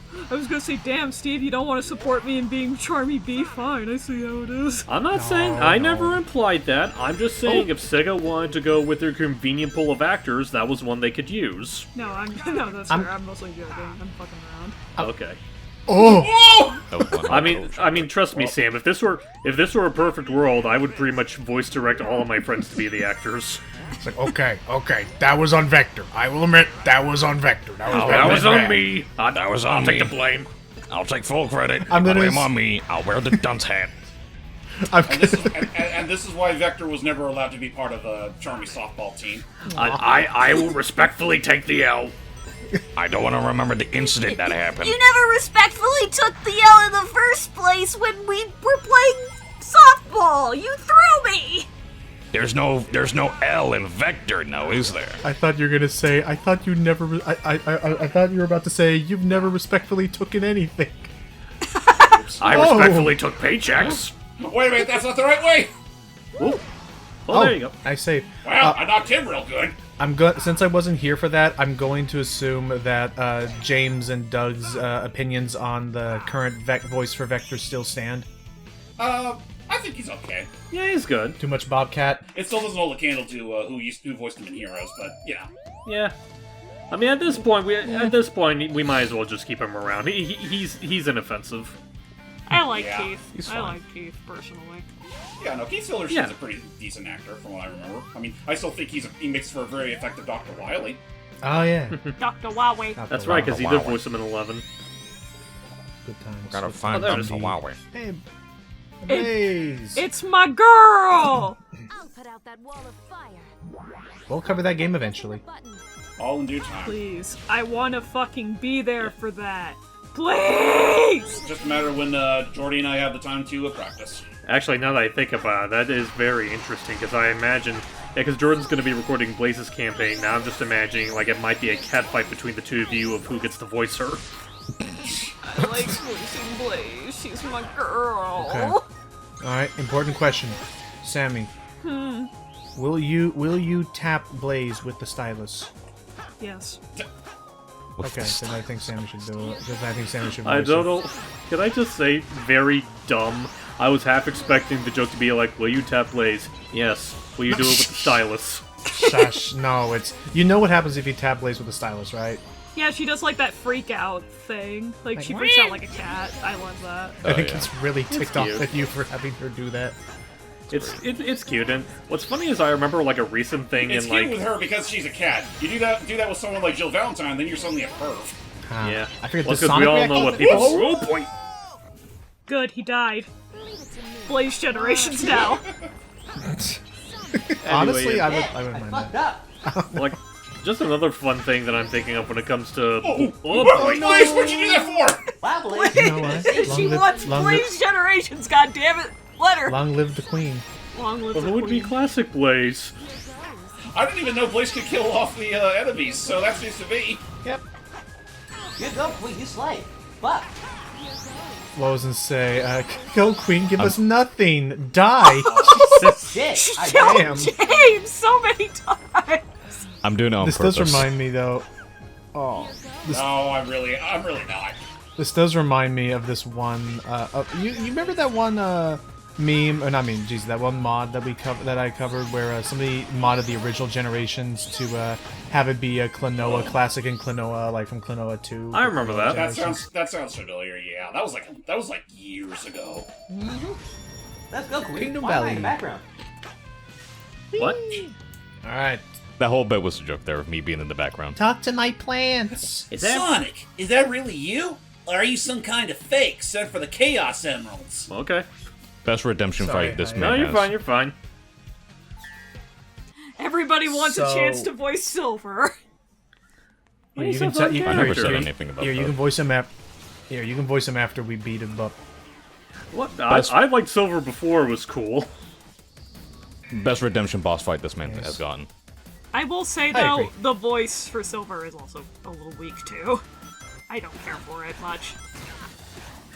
gonna say, damn, Steve, you don't want to support me in being Charmy B? Fine, I see how it is. I'm not saying I never implied that. I'm just saying if Sega wanted to go with their convenient pool of actors, that was one they could use. No, no, that's fair. I'm mostly joking. I'm fucking around. Okay. Oh! That was one I mean, trust me, Sam. If this were a perfect world, I would pretty much voice direct all of my friends to be the actors. It's like, okay, that was on Vector. I will admit, that was on Vector. That was on me. That was on I'll me. take the blame. I'll take full credit. I'm gonna Blame on me. I'll wear the dunce hat. And this is why Vector was never allowed to be part of the Charmy softball team. I will respectfully take the L. I don't want to remember the incident that happened. You never respectfully took the L in the first place when we were playing softball. You threw me. There's no L in Vector, now is there? I thought you were gonna say. I thought you never. I thought you were about to say you've never respectfully taken anything. I respectfully took paychecks. Wait a minute, that's not the right way! Oh, there you go. I say. Well, I knocked him real good. Since I wasn't here for that, I'm going to assume that James and Doug's opinions on the current voice for Vector still stand. I think he's okay. Yeah, he's good. Too much Bobcat. It still doesn't hold a candle to who voiced him in Heroes, but you know. Yeah. I mean, at this point, we might as well just keep him around. He's inoffensive. I like Yeah, Keith. he's I fine. like Keith personally. Yeah, no, Keith Siller's Yeah. a pretty decent actor, from what I remember. I mean, I still think he makes for a very effective Dr. Wily. Oh yeah. Dr. Huawei. That's right, because he did voice him in 11. Good times. Gotta find there it Dr. is. Huawei. Hey, Blaze. It's my girl! I'll put out that wall of fire. We'll cover that game eventually. Button. All in due time. Please, I wanna fucking be there for that. Please! It's just a matter of when Jordy and I have the time to practice. Actually, now that I think about it, that is very interesting, because I imagine... because Jordan's going to be recording Blaze's campaign, now I'm just imagining, like, it might be a catfight between the two of you of who gets to voice her. I like voicing Blaze. She's my girl. Okay. All right. Important question, Sammy. Will you tap Blaze with the stylus? Yes. Okay, then I think Sammy should do it. Because I think Sammy should. I voice don't it. know... Can I just say, very dumb? I was half expecting the joke to be like, will you tap Blaze? Yes. Will you do it with the stylus? Shush. No, it's. You know what happens if you tap Blaze with the stylus, right? Yeah, she does like that freak out thing. Like she freaks out like a cat. I love that. I think yeah. it's really ticked off cute. at you for having her do that. It's cute, and what's funny is I remember, like, a recent thing It's in, cute like... with her because she's a cat. You do that with someone like Jill Valentine, then you're suddenly a perv. Ah, Yeah. I figured Well, the because we Sonic all reaction- know what people... Whoa! Oh, boy! Good, he died. Blaze Generations now. Honestly, Anyway, I would mind that. like, just another fun thing that I'm thinking of when it comes to. Oh, Oh, Blaze, what'd you do that for? Wow, Blaze. You know what? She wants Blaze Generations, goddammit! Let her! Long live the queen. Long live well, the who would be queen. classic Blaze? I didn't even know Blaze could kill off the enemies, so that's news to me. Yep. Good go, Queen. You slay. Fuck. Lowe's and say, go queen, give us nothing. Die. Shit. I Kill Damn. James so many times. I'm doing it on This purpose. does remind me, though. Oh. No, I'm really not. This does remind me of this one. You remember that one meme, or not meme? Geez, that one mod that I covered where somebody modded the original Generations to have it be a Klonoa classic and Klonoa, like from Klonoa 2. I remember that. That sounds familiar. Yeah, that was like years ago. Let's go, Queen. Kingdom Why am I Valley. in the background? What? All right. That whole bit was a joke there of me being in the background. Talk to my plants. Sonic, is that really you? Or are you some kind of fake sent for the Chaos Emeralds? Okay. Best redemption Sorry, fight this I- man No, you're has. fine. You're fine. Everybody wants a So- chance to voice Silver. Here, He's you can a fun you, I never character. said anything about Here, that. you can voice him Here, you can voice him after we beat him up. What? Best- I liked Silver before it was cool. Best redemption boss fight this man has gotten. I will say, I though, agree. the voice for Silver is also a little weak, too. I don't care for it much.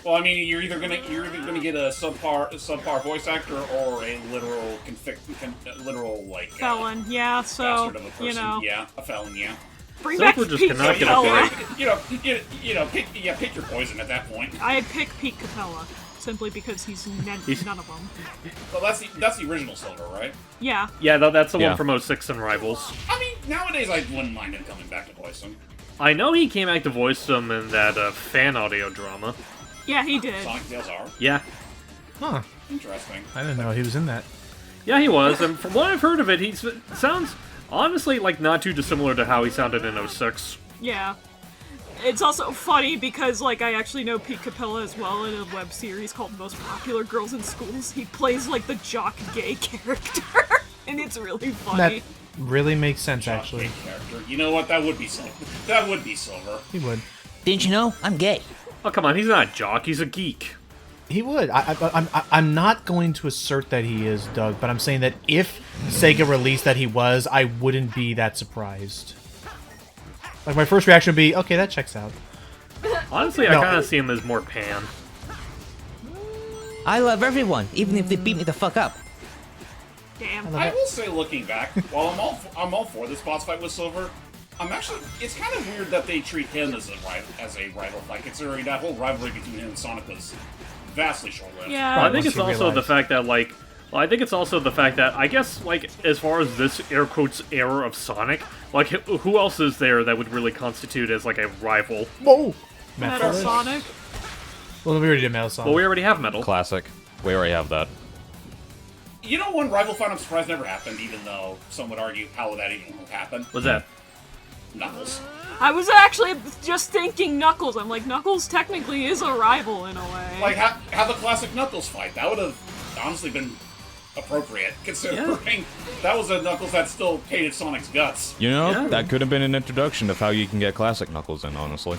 Well, I mean, you're either gonna get a subpar voice actor or a literal like Felon, yeah, so, bastard of a person. you know. Yeah, a felon. Yeah. Bring Silver back just Pete cannot get a Capella. break. Pick your poison at that point. I'd pick Pete Capella, simply because he's none of them. Well, that's the original Silver, right? Yeah. Yeah, that's the Yeah. one from 06 and Rivals. I mean, nowadays I wouldn't mind him coming back to voice him. I know he came back to voice them in that fan audio drama. Yeah, he did. Sonic Tails are Yeah. Huh. interesting. I didn't know he was in that. Yeah, he was, and from what I've heard of it, he sounds, honestly, like not too dissimilar to how he sounded in 06. Yeah. It's also funny because, like, I actually know Pete Capella as well in a web series called Most Popular Girls in Schools. He plays, like, the jock gay character, and it's really funny. That really makes sense, actually. Character. You know what? That would be Silver. That would be Silver. He would. Didn't you know? I'm gay. Oh, come on, he's not a jock, he's a geek. He would. I'm not going to assert that he is, Doug, but I'm saying that if Sega released that he was, I wouldn't be that surprised. Like, my first reaction would be, okay, that checks out. Honestly, No. I kind of see him as more Pan. I love everyone, even if they beat me the fuck up. Damn. I will say, looking back, while I'm all for this boss fight with Silver, it's kind of weird that they treat him as a rival fight, considering that whole rivalry between him and Sonic was vastly short-lived. Yeah. I think once it's you also the realize. fact that, like, I think it's also the fact that, I guess, like, as far as this air quotes era of Sonic, like, who else is there that would really constitute as, like, a rival? Whoa! Metal Sonic. Well, we already did Metal Sonic. Well, we already have Metal. Classic. We already have that. You know, one rival fight I'm surprised never happened, even though some would argue how that even will happen. What's that? Knuckles. I was actually just thinking Knuckles. I'm like, Knuckles technically is a rival in a way. Like, have a classic Knuckles fight. That would have honestly been appropriate, considering that was a Knuckles that still hated Sonic's guts. You know, Yeah. that could have been an introduction of how you can get classic Knuckles in, honestly.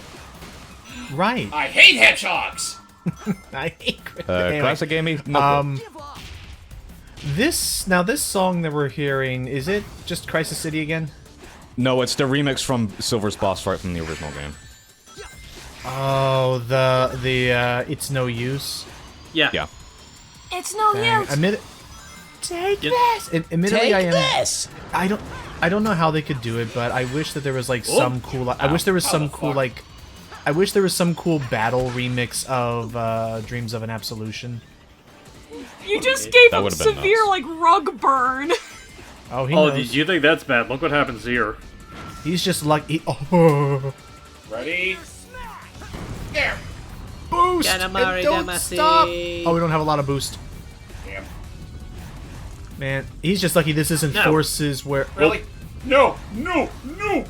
Right. I hate hedgehogs! I hate anyway. Classic gaming Knuckles. This song that we're hearing, is it just Crisis City again? No, it's the remix from Silver's boss fight from the original game. Oh, the It's No Use. Yeah. Yeah. It's no Dang, use. admit it. Take Yep. this. Admittedly, Take I am. this! I don't know how they could do it, but I wish that there was like some cool. I wish there was some cool like. I wish there was some cool battle remix of Dreams of an Absolution. you just gave That him would've been severe, nuts. like, rug burn. Oh, he Oh, knows. do you think that's bad? Look what happens here. He's just lucky. Oh, Ready? There! boost! Get him, And Mari, don't Damasi. stop! Oh, we don't have a lot of boost. Damn. Man, he's just lucky this isn't No. forces where. Really? No! No! No!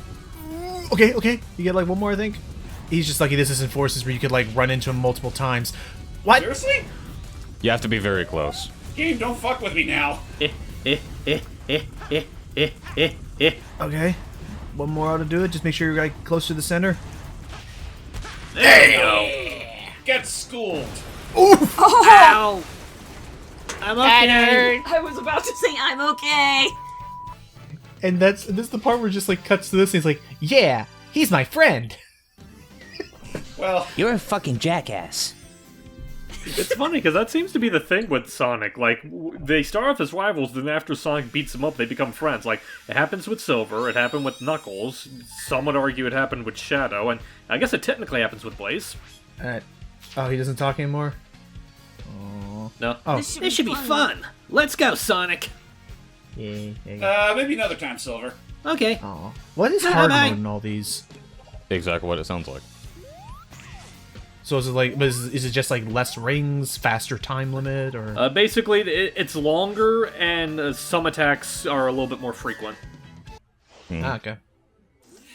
Okay. You get like one more, I think. He's just lucky this isn't forces where you could like run into him multiple times. What? Seriously? You have to be very close. Game, don't fuck with me now. Okay. One more ought to do it. Just make sure you're like close to the center. There you go. Get schooled. Oof! Ow! I'm okay. I was about to say I'm okay. And this is the part where it just like cuts to this and he's like, yeah, he's my friend. Well, You're a fucking jackass. It's funny, because that seems to be the thing with Sonic. Like, they start off as rivals, then after Sonic beats them up, they become friends. Like, it happens with Silver, it happened with Knuckles, some would argue it happened with Shadow, and I guess it technically happens with Blaze. Alright. Oh, he doesn't talk anymore? Oh. No. Oh. This should be fun. Let's go, Sonic. Yeah. maybe another time, Silver. Okay. Oh. What is hard Bye-bye. mode in all these? Exactly what it sounds like. So is it like, is it just like less rings, faster time limit, or? Basically, it's longer, and some attacks are a little bit more frequent. Ah, okay.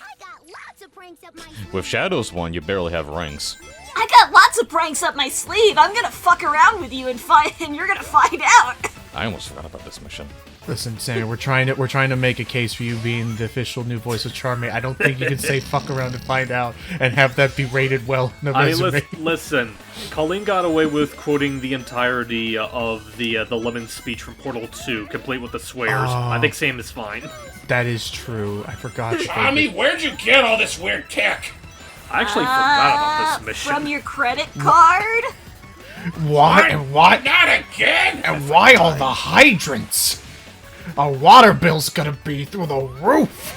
I got lots of pranks up my With Shadow's one, you barely have rings. I got lots of pranks up my sleeve. I'm gonna fuck around with you and you're gonna find out. I almost forgot about this mission. Listen, Sammy, we're trying to make a case for you being the official new voice of Charmy. I don't think you can say "fuck around and find out" and have that be rated well in the resume. Listen, Colleen got away with quoting the entirety of the Lemon speech from Portal 2, complete with the swears. I think Sam is fine. That is true. I forgot. Tommy, where'd you get all this weird tech? I actually forgot about this mission. From your credit card? Why and what? Not again! And why all the hydrants? Our water bill's gonna be through the roof.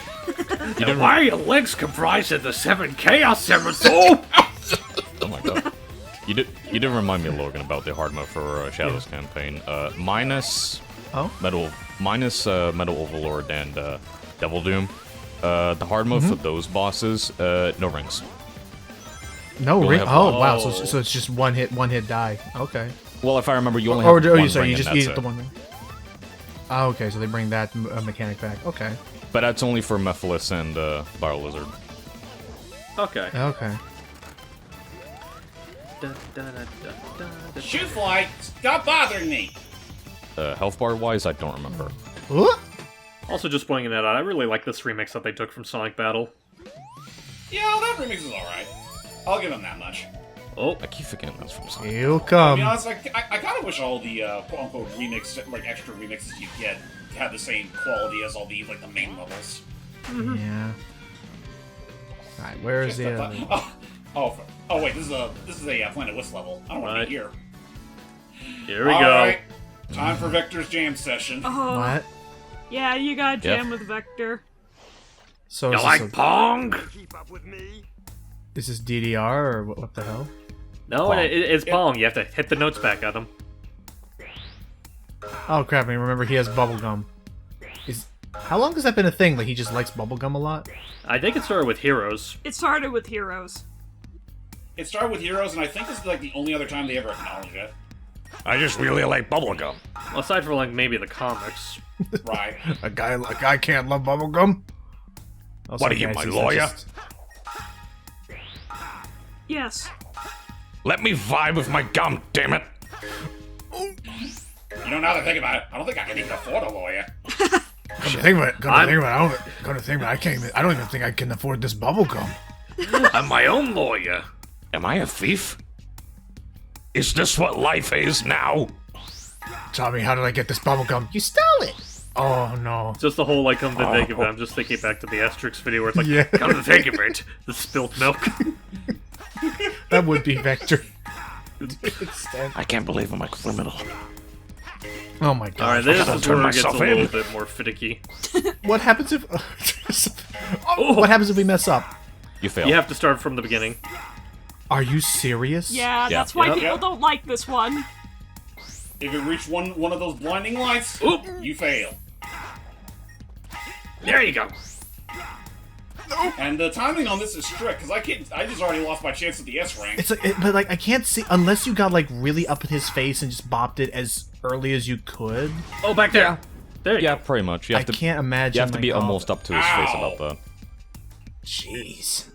And why are your legs comprised of the 7 Chaos Emeralds? Oh my god. You did remind me, Logan, about the hard mode for Shadow's campaign. Minus Metal Overlord and Devil Doom. The hard mode for those bosses, no rings. No ring. have Oh one. wow. So it's just one hit die. Okay. Well, if I remember, you only have one ring, you and just that's eat it. the one ring. Oh, okay. So they bring that mechanic back. Okay. But that's only for Mephiles and Bio Lizard. Okay. Okay. Shoe fly, stop bothering me! Health bar wise, I don't remember. What? Also, just pointing that out, I really like this remix that they took from Sonic Battle. Yeah, that remix is alright. I'll give him that much. Oh, I keep forgetting that's from Sonic. He'll To come. be honest, I kind of wish all the quote-unquote remix, like extra remixes you get had the same quality as all the like the main levels. Yeah. All right. Where is the? Oh wait, this is a Planet Wisp level. I don't want to be here. Here we go. Alright, time for Vector's jam session. Oh. What? Yeah, you got jam with Vector. So You is like this Pong? Keep up with me. This is DDR or what the hell? No, it's Pong. You have to hit the notes back at him. Oh crap! I mean, remember he has bubblegum. How long has that been a thing? Like he just likes bubblegum a lot? I think it started with Heroes. It started with Heroes. It started with Heroes, and I think this is like the only other time they ever acknowledge it. I just really like bubblegum. Well, aside from like maybe the comics. Right. A guy can't love bubblegum. What are you, my lawyer? Yes. Let me vibe with my gum, damn it! You know, now that I think about it, I don't think I can even afford a lawyer. Come to think of it, I don't even think I can afford this bubblegum. I'm my own lawyer. Am I a thief? Is this what life is now? Tommy, how did I get this bubblegum? You stole it! Oh no. Just the whole like come to think of it, I'm just thinking back to the Asterix video where it's like, Yeah. come to think of it, the spilt milk. That would be Vector. I can't believe I'm a criminal. Oh my god. Alright, this is turn where it gets a myself little in. bit more finicky. What happens if... What happens if we mess up? You fail. You have to start from the beginning. Are you serious? Yeah, Yeah. that's why Yep. people don't like this one. If you reach one of those blinding lights, you fail. There you go. And the timing on this is strict, because I just already lost my chance at the S rank. It's like, but like I can't see unless you got like really up in his face and just bopped it as early as you could. Oh, back there. There you Yeah, go. pretty much. You have I can't imagine. You have to be like, almost up to his face about that. Jeez.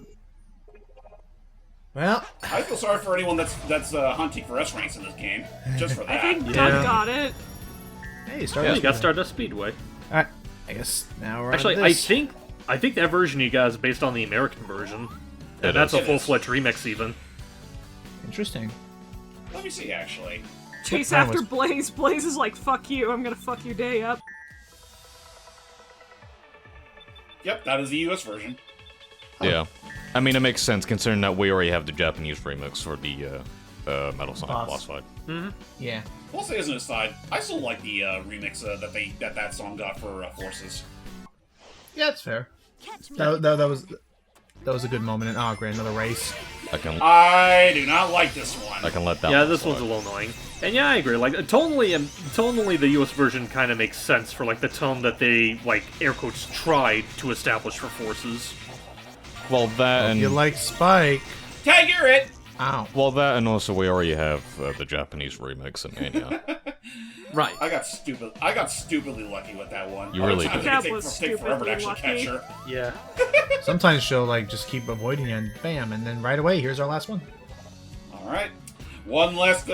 Well, I feel sorry for anyone that's hunting for S ranks in this game, just for that. I think Doug got it. hey, Yeah, Stardust. you got Stardust Speedway. Alright, I guess now we're Actually, on I this. think that version you got is based on the American version. It And that's is. a full-fledged remix, even. Interesting. Let me see, actually. Chase Mine after was- Blaze. Blaze is like, fuck you, I'm gonna fuck your day up. Yep, that is the US version. Yeah. I mean, it makes sense considering that we already have the Japanese remix for the Metal Sonic boss fight. Yeah. We'll say as an aside, I still like the remix that song got for Forces. Yeah, that's fair. That was a good moment. And oh, great, another race. I do not like this one. I can let that Yeah, one this slide. one's a little annoying. And yeah, I agree. Like, tonally, the US version kind of makes sense for, like, the tone that they, like, air quotes, tried to establish for Forces. Well, that and... You like Spike. Tiger it! Ow. Well, that and also we already have the Japanese remix in Mania. Right. I got stupidly lucky with that one. You really Other did. times That it was take forever to stupidly actually catch lucky. her. Yeah. Sometimes she'll like just keep avoiding you and bam, and then right away, here's our last one. Alright. One last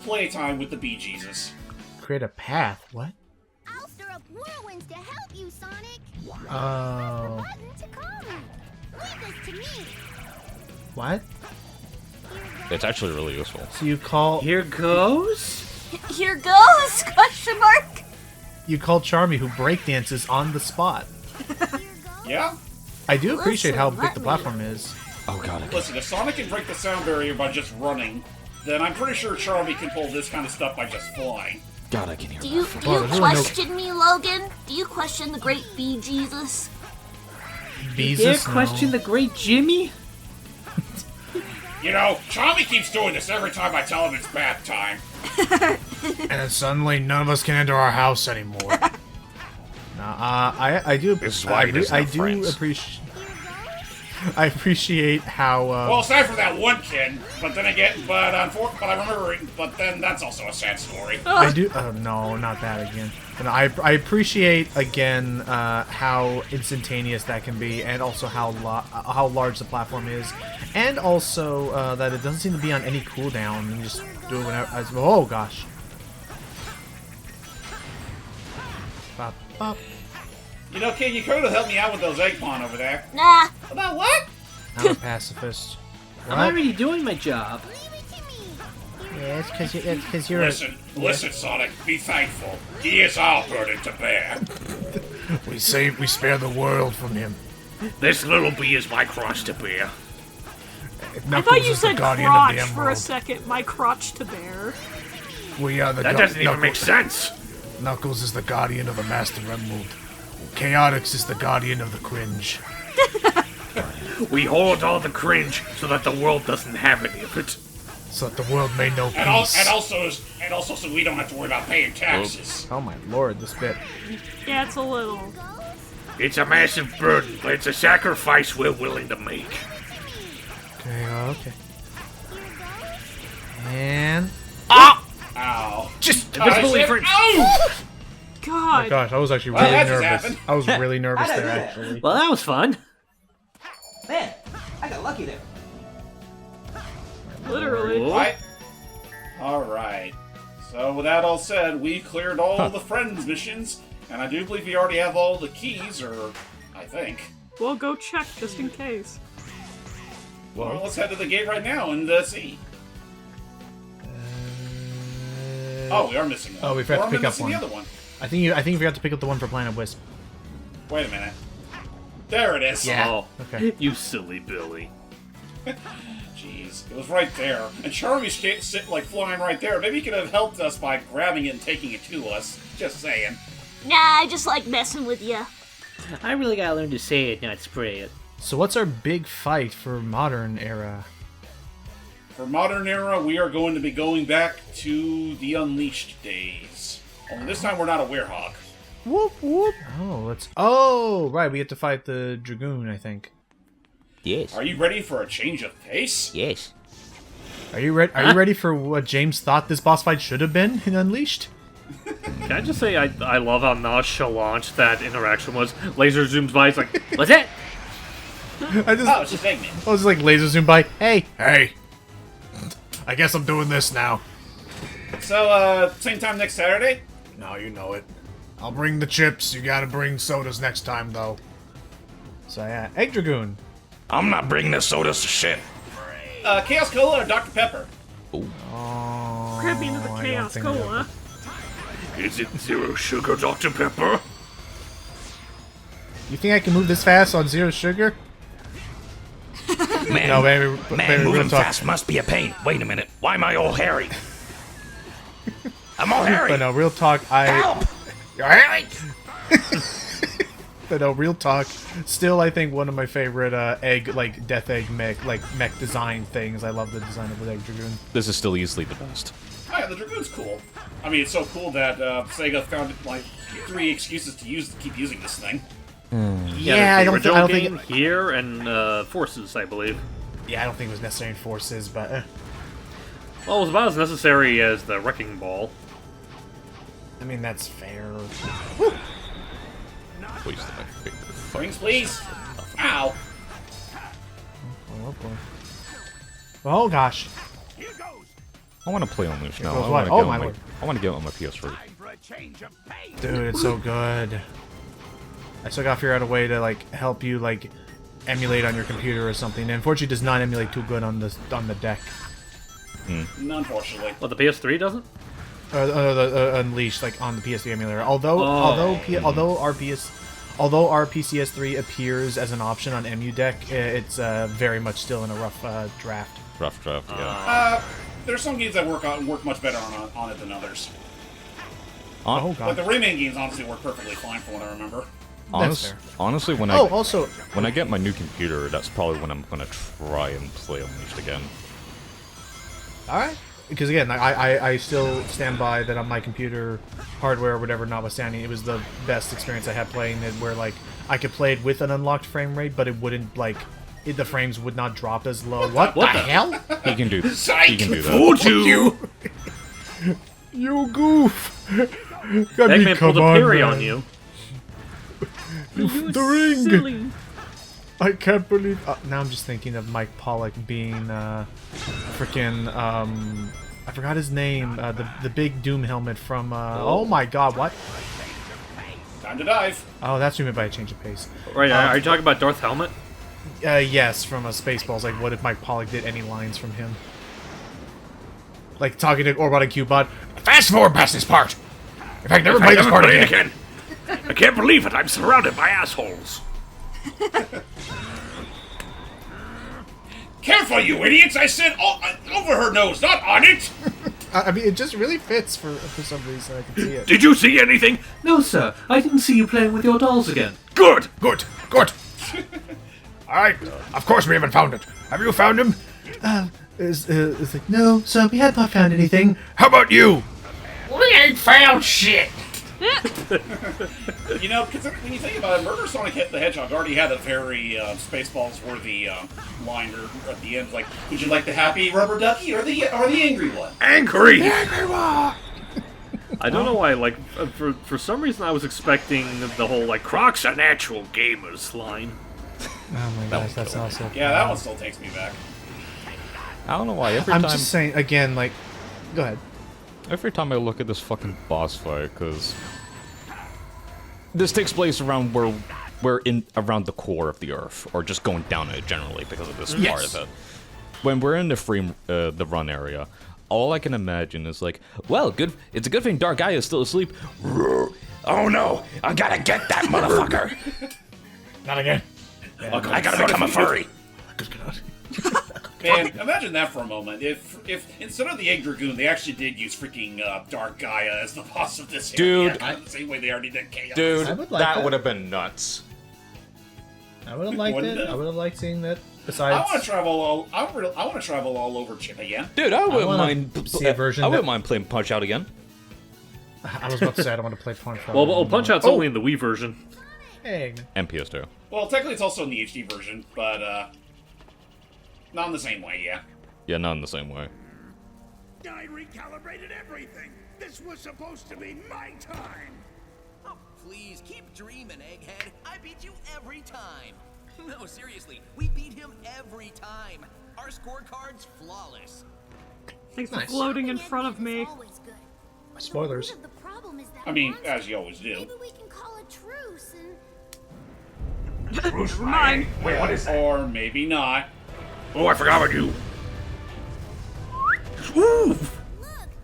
playtime with the Bee Jesus. Create a path. What? I'll stir up whirlwinds to help you, Sonic. Oh. Button to come. Leave this to me. What? It's actually really useful. So you call Here goes. Here goes? Question mark. you call Charmy, who breakdances on the spot. Yeah? I do appreciate how Listen, big the let me- platform is. Oh god, Listen, if Sonic can break the sound barrier by just running, then I'm pretty sure Charlie can pull this kind of stuff by just flying. God, I can hear Do that. you there's really no- question me, Logan? Do you question the great Bee Jesus? Dare Beezus, question no. the great Jimmy? You know, Charlie keeps doing this every time I tell him it's bath time. And then suddenly none of us can enter our house anymore. I do. This is why he doesn't I have do friends. appreciate. I appreciate how. Well, aside from that one kid, but then again, but I remember, but then that's also a sad story. I do. Oh no, not that again. And I appreciate again how instantaneous that can be, and also how large the platform is, and also that it doesn't seem to be on any cooldown. You just do it whenever. Oh gosh. Bop, bop. You know, kid, you could have helped me out with those Eggman over there. Nah. About what? I'm a pacifist. I'm already doing my job. Yeah, it's because you're. Listen, Sonic, be thankful. He is our burden to bear. We spare the world from him. This little bee is my cross to bear. I thought you said crotch for a second. My crotch to bear. We are the. That doesn't even make sense. Knuckles is the guardian of the Master Emerald. Chaotix is the guardian of the cringe. We hold all the cringe so that the world doesn't have any of it. So that the world may know peace. And also so we don't have to worry about paying taxes. Oh my lord, this bit. Yeah, it's a little. It's a massive burden, but it's a sacrifice we're willing to make. Okay. And. Ow. Just Invisibility for. Ow! God. Oh gosh, I was actually Well, really that just nervous. happened. I was really nervous there, actually. Well, that was fun. Man, I got lucky there. Literally. Right? Alright. So with that all said, we cleared all the friends missions, and I do believe we already have all the keys, or I think. We'll go check just in case. Well, let's head to the gate right now and see. Oh, we are missing one. Oh, we forgot Or to am I pick up missing one. the other one. I think you forgot to pick up the one for Planet Wisp. Wait a minute. There it is. Yeah. Oh, Okay. you silly Billy. Jeez, it was right there. And Charmy's flying right there. Maybe he could have helped us by grabbing it and taking it to us. Just saying. Nah, I just like messing with you. I really gotta learn to say it, not spray it. So what's our big fight for modern era? For modern era, we are going to be going back to the Unleashed days. Only this time we're not a Werehog. Whoop whoop. Oh, let's. Oh, right. We have to fight the Dragoon, I think. Yes. Are you ready for a change of pace? Yes. Are you ready? Are you ready for what James thought this boss fight should have been in Unleashed? Can I just say I love how nonchalant that interaction was? Laser zooms by, it's like, what's that? I just, Oh, it's just Eggman. I was like laser zoom by. Hey, hey. I guess I'm doing this now. So, same time next Saturday? No, you know it. I'll bring the chips. You gotta bring sodas next time, though. So yeah, Egg Dragoon. I'm not bringing the sodas to shit. Chaos Cola or Dr. Pepper? Oh, Grab me into the I don't Chaos think Cola. Is it zero sugar, Dr. Pepper? You think I can move this fast on zero sugar? Man, No, baby, man, real moving talk. fast must be a pain. Wait a minute. Why am I all hairy? I'm all hairy. But no, real talk. Help! You're hairy. But no, real talk. Still, I think one of my favorite death egg mech design things. I love the design of the Egg Dragoon. This is still easily the best. Oh yeah, the Dragoon's cool. I mean, it's so cool that Sega found like 3 excuses to keep using this thing. Yeah, I there's don't, the I original don't game think. here and Forces, I believe. Yeah, I don't think it was necessary in Forces, but Well, it was about as necessary as the Wrecking Ball. I mean that's fair. Wasted my favorite. Rings, please. Ow. Oh boy. Oh gosh. I want to play Unleashed now. goes I what? want to Oh, get my on my. lord. I want to get on my PS3. Dude, it's so good. I still gotta figure out a way to like help you like emulate on your computer or something. And unfortunately, it does not emulate too good on the deck. Unfortunately. Well, the PS3 doesn't? The Unleashed like on the PS3 emulator. Although our PCS3 appears as an option on EmuDeck, it's very much still in a rough draft. Rough draft, yeah. There's some games that work much better on it than others. Oh Like god. the Rayman games honestly work perfectly fine from what I remember. That's fair. Honestly, when also when I get my new computer, that's probably when I'm gonna try and play Unleashed again. all right. Because again, I still stand by that on my computer, hardware or whatever notwithstanding, it was the best experience I had playing it. Where like I could play it with an unlocked frame rate, but it wouldn't like the frames would not drop as low. What the hell? He can do. He can do that. Fooled you! You goof! Eggman pulled a parry on you. The ring! Silly. I can't believe. Now I'm just thinking of Mike Pollock being freaking I forgot his name. The big Doom helmet from. Oh my God! What? Time to dive. Oh, that's what you meant by a change of pace. Right, are you talking about Darth Helmet? Yes, from Spaceballs. Like, what if Mike Pollock did any lines from him? Like talking to Orbot and Cubot. Fast forward past this part! In fact, never play this part again! I can't believe it, I'm surrounded by assholes! Careful, you idiots! I said over her nose, not on it! I mean, it just really fits for some reason. I can see it. Did you see anything? No, sir. I didn't see you playing with your dolls again. Good! Good! Good! Alright, of course we haven't found it. Have you found him? It's like, no, sir, we have not found anything. How about you? We ain't found shit! You know, when you think about it, Murder Sonic the Hedgehog already had a very Spaceballs-worthy line at the end, like, would you like the happy rubber ducky or the angry one? Angry! I don't know why, like, for some reason I was expecting the whole, like, Croc's a natural gamers line. Oh my gosh, that's awesome. Yeah, that one still takes me back. I don't know why. I'm just saying again, like, go ahead. Every time I look at this fucking boss fight, because this takes place around around the core of the Earth, or just going down it generally because of this part of it. When we're in the run area, all I can imagine is like, well, it's a good thing Dark Eye is still asleep. Oh no! I gotta get that motherfucker! Not again. I gotta become a furry! Man, imagine that for a moment. If instead of the Egg Dragoon, they actually did use freaking Dark Gaia as the boss of this area. Dude, the same way they already did Chaos. Dude, would like that that. would have been nuts. I would have liked Wouldn't it. it? I would have liked seeing that. I Besides, want to travel all. I want to travel all over Chip again. Dude, I wouldn't wanna mind. see a version I that- wouldn't mind playing Punch Out again. I was about to say I don't want to play Punch Out. Well, Punch Out's only in the Wii version. Hey. And PS2. Well, technically, it's also in the HD version, but not in the same way. Yeah. Yeah, not in the same way. I recalibrated everything. This was supposed to be my time. Oh, please, keep dreaming, Egghead. I beat you every time. No, seriously, we beat him every time. Our scorecard's flawless. Thanks for floating in front of me. Spoilers. I mean, as you always do. Maybe we can call a truce and... Bruce, Mine. Wait, what is that? Or maybe not. Oh, I forgot about you. Ooh! Look,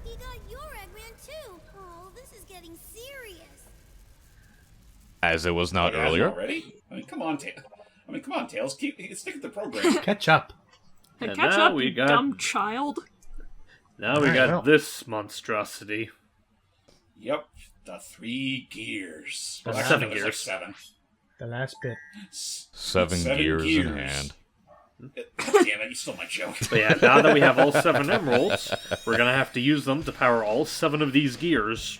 he got your Eggman too. Oh, this is getting serious. As it was not Like, earlier. Already? I mean, come on, Tails. Stick with the program. Catch up. Hey, And catch now up, we you got- dumb child. Now we Alright, got well. this monstrosity. Yep, the 3 gears. The Well, 7 actually, there's gears. like 7. The last bit. 7 gears in hand. God damn it, you stole my joke. But yeah, now that we have all 7 emeralds, we're gonna have to use them to power all 7 of these gears.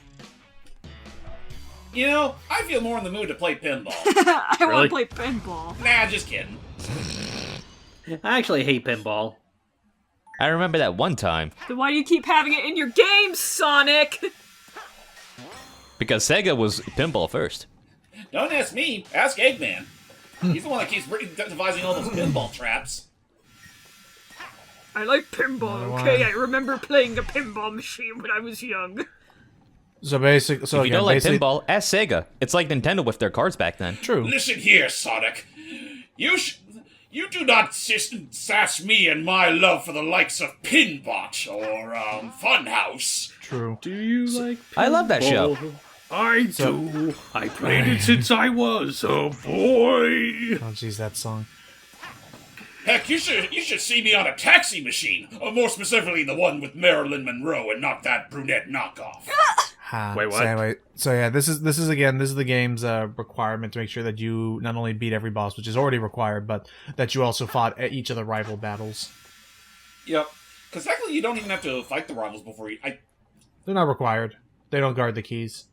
You know, I feel more in the mood to play pinball. I want Really? to play pinball. Nah, just kidding. I actually hate pinball. I remember that one time, Then why do you keep having it in your games, Sonic? because Sega was pinball first. Don't ask me, ask Eggman. He's the one that keeps devising all those pinball traps. I like pinball, Another okay? one. I remember playing a pinball machine when I was young. So basically, If you don't like pinball, ask Sega. It's like Nintendo with their cards back then. True. Listen here, Sonic. You do not sass me and my love for the likes of Pinbot or Funhouse. True. Do you like pinball? I love that show. I do. I played it since I was a boy. Oh, jeez, that song. Heck, you should see me on a taxi machine, or more specifically the one with Marilyn Monroe and not that brunette knockoff. Ha. Wait, what? So anyway, this is the game's requirement to make sure that you not only beat every boss, which is already required, but that you also fought at each of the rival battles. Yep. Because technically you don't even have to fight the rivals before you... They're not required. They don't guard the keys.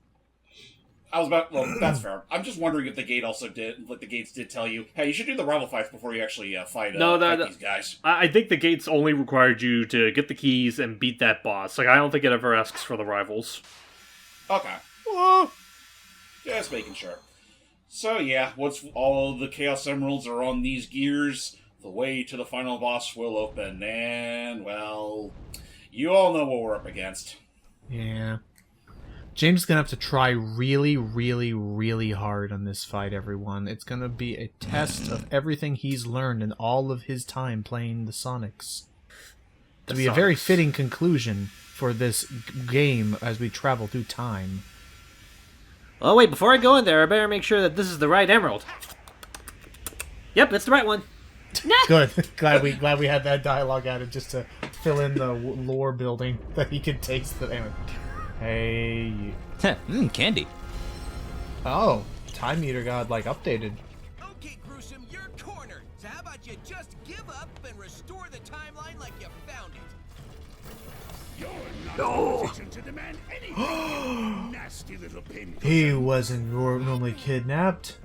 Well, that's fair. I'm just wondering if the gate also did, like the gates did tell you, hey, you should do the rival fights before you actually fight these guys. I think the gates only required you to get the keys and beat that boss. Like, I don't think it ever asks for the rivals. Okay. Just making sure. So yeah, once all the Chaos Emeralds are on these gears, the way to the final boss will open, and, well, you all know what we're up against. Yeah. James is gonna have to try really, really, really hard on this fight, everyone. It's gonna be a test of everything he's learned in all of his time playing the Sonics. To be a very fitting conclusion for this game as we travel through time. Oh wait, before I go in there, I better make sure that this is the right emerald. Yep, it's the right one. Good. glad we had that dialogue added just to fill in the lore building that he could taste the anyway. Hey. Candy. Oh, time meter got like updated. Okay, Gruesome, you're cornered. So how about you just give up and restore the timeline like you found it? You're not in a position to demand anything, you nasty little pin. He wasn't normally kidnapped.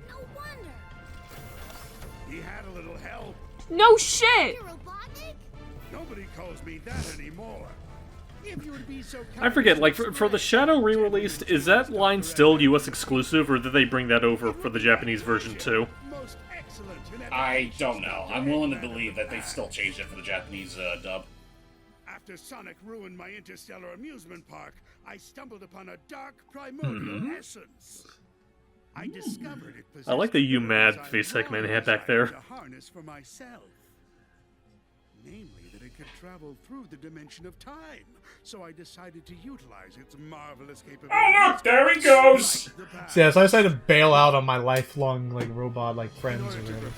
He had a little help. No shit! Nobody calls me that anymore. If you would be so kind I forget, like, for the Shadow re-released, is that line still US exclusive, or did they bring that over for the Japanese version too? I don't know. I'm willing to believe that they've still changed it for the Japanese dub. After Sonic ruined my interstellar amusement park, I stumbled upon a dark primordial essence. I discovered it possessed I like the you mad abilities I face Eggman long had back there. desired to harness for myself. Namely, that it could travel through the dimension of time. So I decided to utilize its marvelous capabilities. Oh look, there he goes! So yeah, so I decided to bail out on my lifelong like robot like friends or whatever.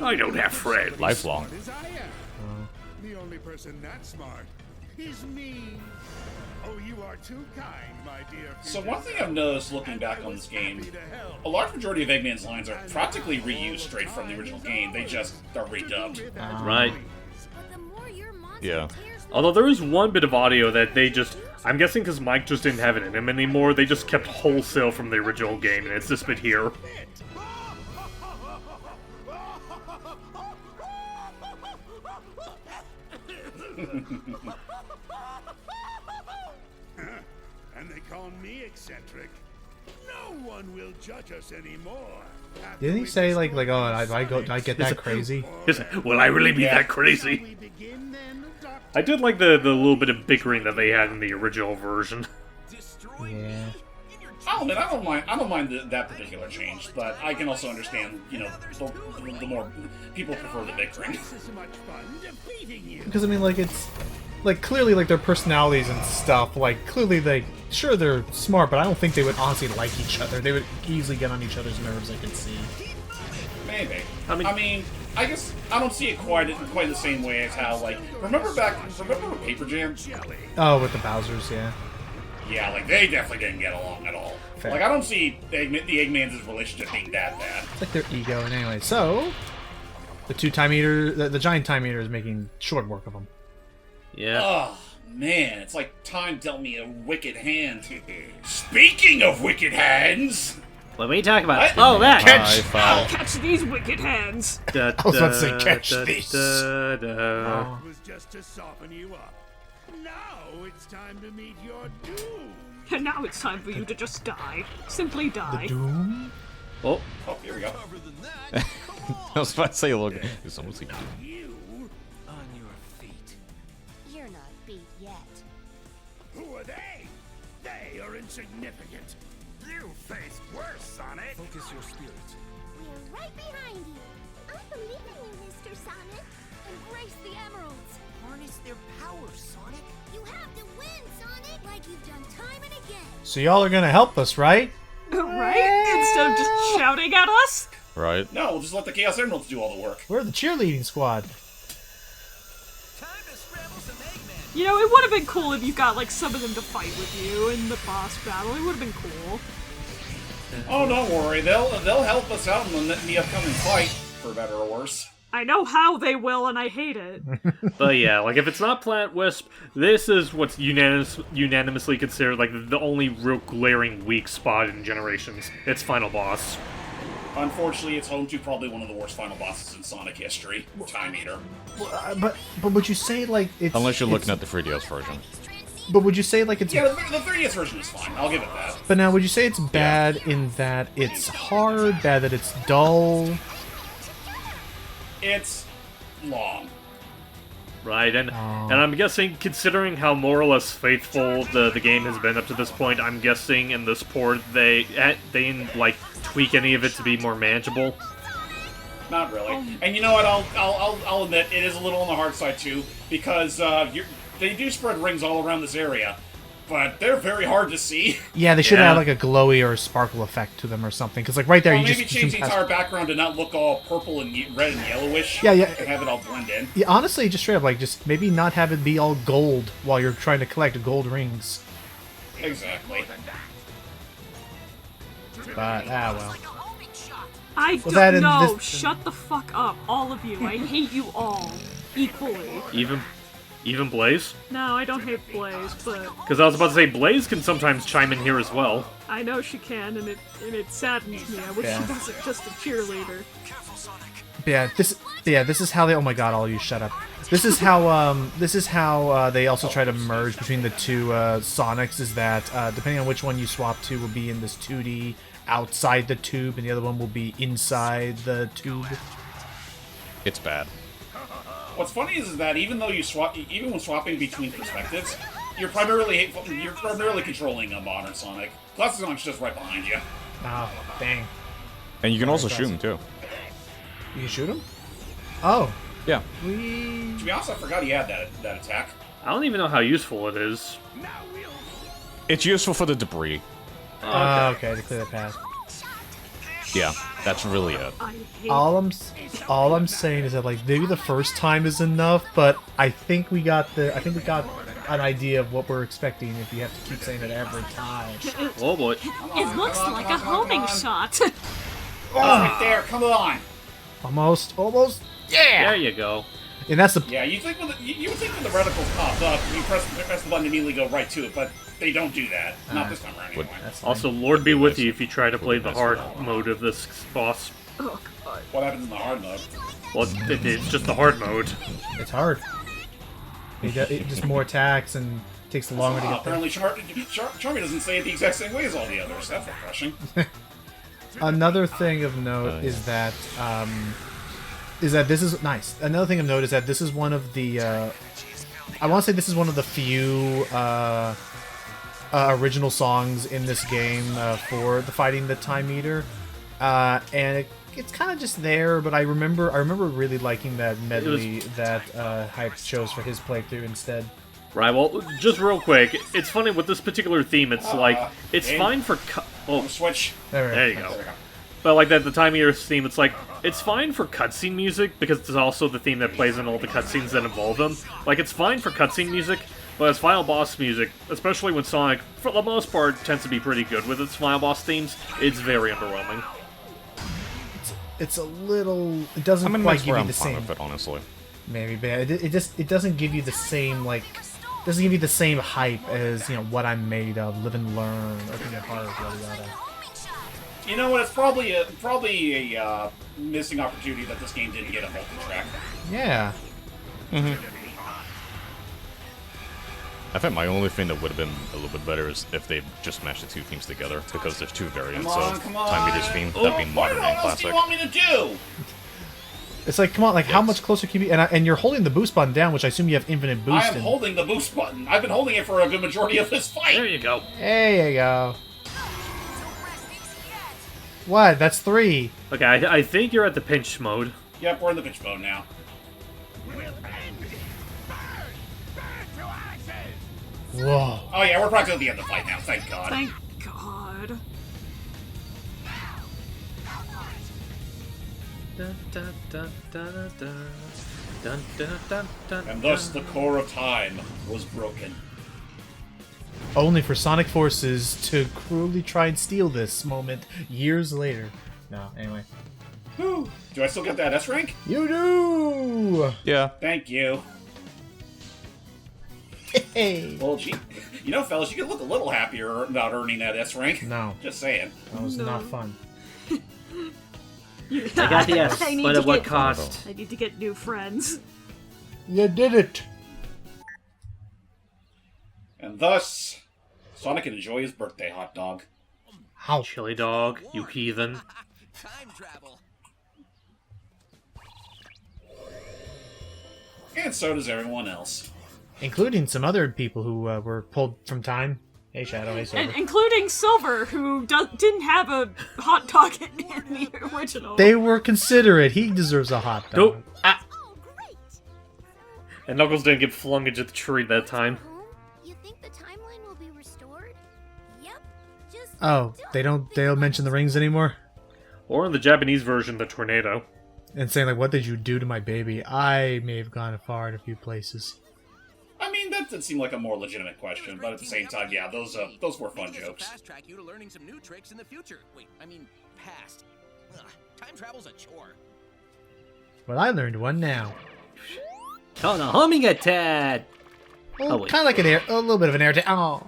I don't have friends. Lifelong. As I am. The only person that smart is me. Oh, you are too kind, my dear. So one thing I've noticed looking back on this game, a large majority of Eggman's lines are practically reused straight from the original game. They just are redubbed. Right. Yeah. Although there is one bit of audio that they just... I'm guessing because Mike just didn't have it in him anymore, they just kept wholesale from the original game, and it's this bit here. And they call me eccentric. No one will judge us anymore. Didn't he say like oh do I get that crazy? Will I really be that crazy? I did like the little bit of bickering that they had in the original version. Yeah. I don't mind that particular change, but I can also understand, you know, the more people prefer the bickering. Because I mean, like it's like clearly like their personalities and stuff. Like clearly sure they're smart, but I don't think they would honestly like each other. They would easily get on each other's nerves. I can see. Maybe. I mean, I guess I don't see it quite the same way as how like remember Paper Jam? Oh, with the Bowsers, yeah. Yeah, like they definitely didn't get along at all. Fair. Like I don't see the Eggman's relationship being that bad. It's like their ego, and anyway, so the the giant time eater is making short work of them. Yeah. Oh man, it's like time dealt me a wicked hand. Speaking of wicked hands. What are you talking about? Oh, that! I'll catch these wicked hands! I was about to say, catch these. It was just to soften you up. Now it's time to meet your doom. And now it's time for you to just die. Simply die. The doom? Oh, here we go. I was about to say, look, it's almost like You On your feet. You're not beat yet. Who are they? They are insignificant. You face worse, Sonic. Focus your spirit. We're right behind you. I believe in you, Mr. Sonic. Embrace the emeralds. Harness their power, Sonic. You have to win, Sonic, like you've done time and again. So y'all are gonna help us, right? Right? Instead of just shouting at us? right. No, we'll just let the Chaos Emeralds do all the work. We're the cheerleading squad. Time to scramble some Eggman. You know, it would have been cool if you got like some of them to fight with you in the boss battle. It would have been cool. Oh, don't worry, they'll help us out in the upcoming fight, for better or worse. I know how they will, and I hate it. but yeah, like if it's not Planet Wisp, this is what's unanimously considered like the only real glaring weak spot in Generations. It's final boss. Unfortunately, it's home to probably one of the worst final bosses in Sonic history, Time Eater. But would you say like it's Unless you're looking at the 3DS version. But would you say like it's Yeah, the 3DS version is fine. I'll give it that. But now would you say it's bad in that it's hard, bad that it's dull? It's long. Right, and I'm guessing, considering how more or less faithful the game has been up to this point, I'm guessing in this port they didn't like tweak any of it to be more manageable. Not really. And you know what? I'll admit it is a little on the hard side too, because they do spread rings all around this area, but they're very hard to see. Yeah, they should add like a glowy or a sparkle effect to them or something, because like right there, Well, you maybe just change the entire background to not look all purple and red and yellowish. Yeah. And have it all blend in. Yeah, honestly, just straight up like just maybe not have it be all gold while you're trying to collect gold rings. Exactly. But well. I Well, that don't and know. this- Shut the fuck up, all of you. I hate you all equally. Even Blaze? No, I don't hate Blaze, but Because I was about to say Blaze can sometimes chime in here as well. I know she can, and it saddens me. I wish Yeah. she wasn't just a cheerleader. This is how they. Oh my God! All you shut up. This is how they also try to merge between the two Sonics. Is that depending on which one you swap to, will be in this 2D outside the tube, and the other one will be inside the tube. It's bad. What's funny is that even though even when swapping between perspectives, you're primarily controlling a modern Sonic. Classic Sonic's just right behind you. Oh, dang! And you can also shoot him too. You can shoot him? Oh. Yeah. To be honest, I forgot he had that attack. I don't even know how useful it is. It's useful for the debris. Okay, to clear the path. Yeah, that's really it. All I'm saying is that like maybe the first time is enough, but I think we got an idea of what we're expecting if you have to keep saying it every time. Oh boy. It looks like a homing shot. Oh, right there, come on. Almost. Yeah. There you go. And that's the. Yeah, you think when you would think when the reticles popped up, you press the button and immediately go right to it, but they don't do that. Not this time around anyway. Also, Lord be with you if you try to play the hard mode of this boss. Oh God. What happens in the hard mode? Well, it's just the hard mode. It's hard. It just more attacks and Takes longer to get there. Apparently, Charmy doesn't say it the exact same way as all the others. That's refreshing. Another thing of note is that this is nice. Another thing of note is that this is one of the I want to say this is one of the few original songs in this game for the fighting the Time Eater, and it's kind of just there. But I remember really liking that medley that Hype chose for his playthrough instead. Right, well, just real quick, it's funny with this particular theme, it's like, it's fine for switch. There you go. But like that, the Time Eater's theme, it's like, it's fine for cutscene music, because it's also the theme that plays in all the cutscenes that involve them. Like, it's fine for cutscene music, but as final boss music, especially when Sonic, for the most part, tends to be pretty good with its final boss themes, it's very underwhelming. It's a little... It doesn't quite give you the same... With it, honestly. Maybe, but it doesn't give you the same, like... Doesn't give you the same hype as, What I'm Made Of, Live and Learn, Open Your Heart, yada yada. You know what? It's probably a missing opportunity that this game didn't get a multi-track. Yeah. I think my only thing that would have been a little bit better is if they just mashed the two themes together, because there's two variants of Time Eater's theme. That'd be modern and classic. What do you want me to do? It's like, come on, like, how much closer can you be? And you're holding the boost button down, which I assume you have infinite boost. I am holding the boost button. I've been holding it for a good majority of this fight. There you go. There you go. What? That's 3. Okay, I think you're at the pinch mode. Yep, we're in the pinch mode now. Whoa. Oh yeah, we're practically at the end of the fight now, thank God. Thank God. And thus the core of time was broken. Only for Sonic Forces to cruelly try and steal this moment years later. No, anyway. Whew. Do I still get that S rank? You do! Yeah. Thank you. Hey. Well, gee, fellas, you can look a little happier about earning that S rank. No. Just saying. That was not fun. I got the S, but at what cost? I need to get new friends. You did it! And thus, Sonic can enjoy his birthday hot dog. How? Chili dog, you heathen. Time travel. And so does everyone else. Including some other people who were pulled from time. Hey, Shadow, hey, Silver. Including Silver, who didn't have a hot dog in the original. They were considerate. He deserves a hot dog. Nope. Ah. And Knuckles didn't get flung into the tree that time. You think the timeline will be restored? Yep. Just Oh, they don't mention the rings anymore? Or in the Japanese version, the tornado. And saying, like, what did you do to my baby? I may have gone far in a few places. I mean, that did seem like a more legitimate question, but at the same time, yeah, those were fun jokes. Fast track you to learning some new tricks in the future. Wait, I mean, past. Ugh, time travel's a chore. Well, I learned one now. Called a homing attack. Well, kind of like a little bit of an air attack. Oh.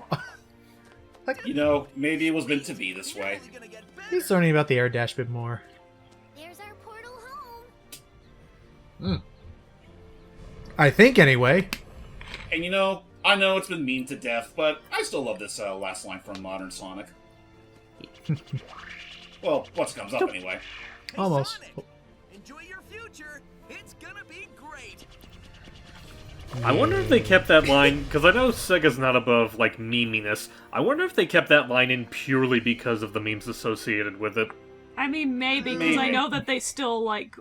Maybe it was meant to be this way. He's learning about the air dash a bit more. there's our portal home. I think, anyway. And I know it's been mean to death, but I still love this last line from Modern Sonic. Well, what comes up anyway. Almost. Sonic, enjoy your future. It's gonna be great. I wonder if they kept that line, because I know Sega's not above, like, meminess. I wonder if they kept that line in purely because of the memes associated with it. I mean, maybe, because I know that they still, like,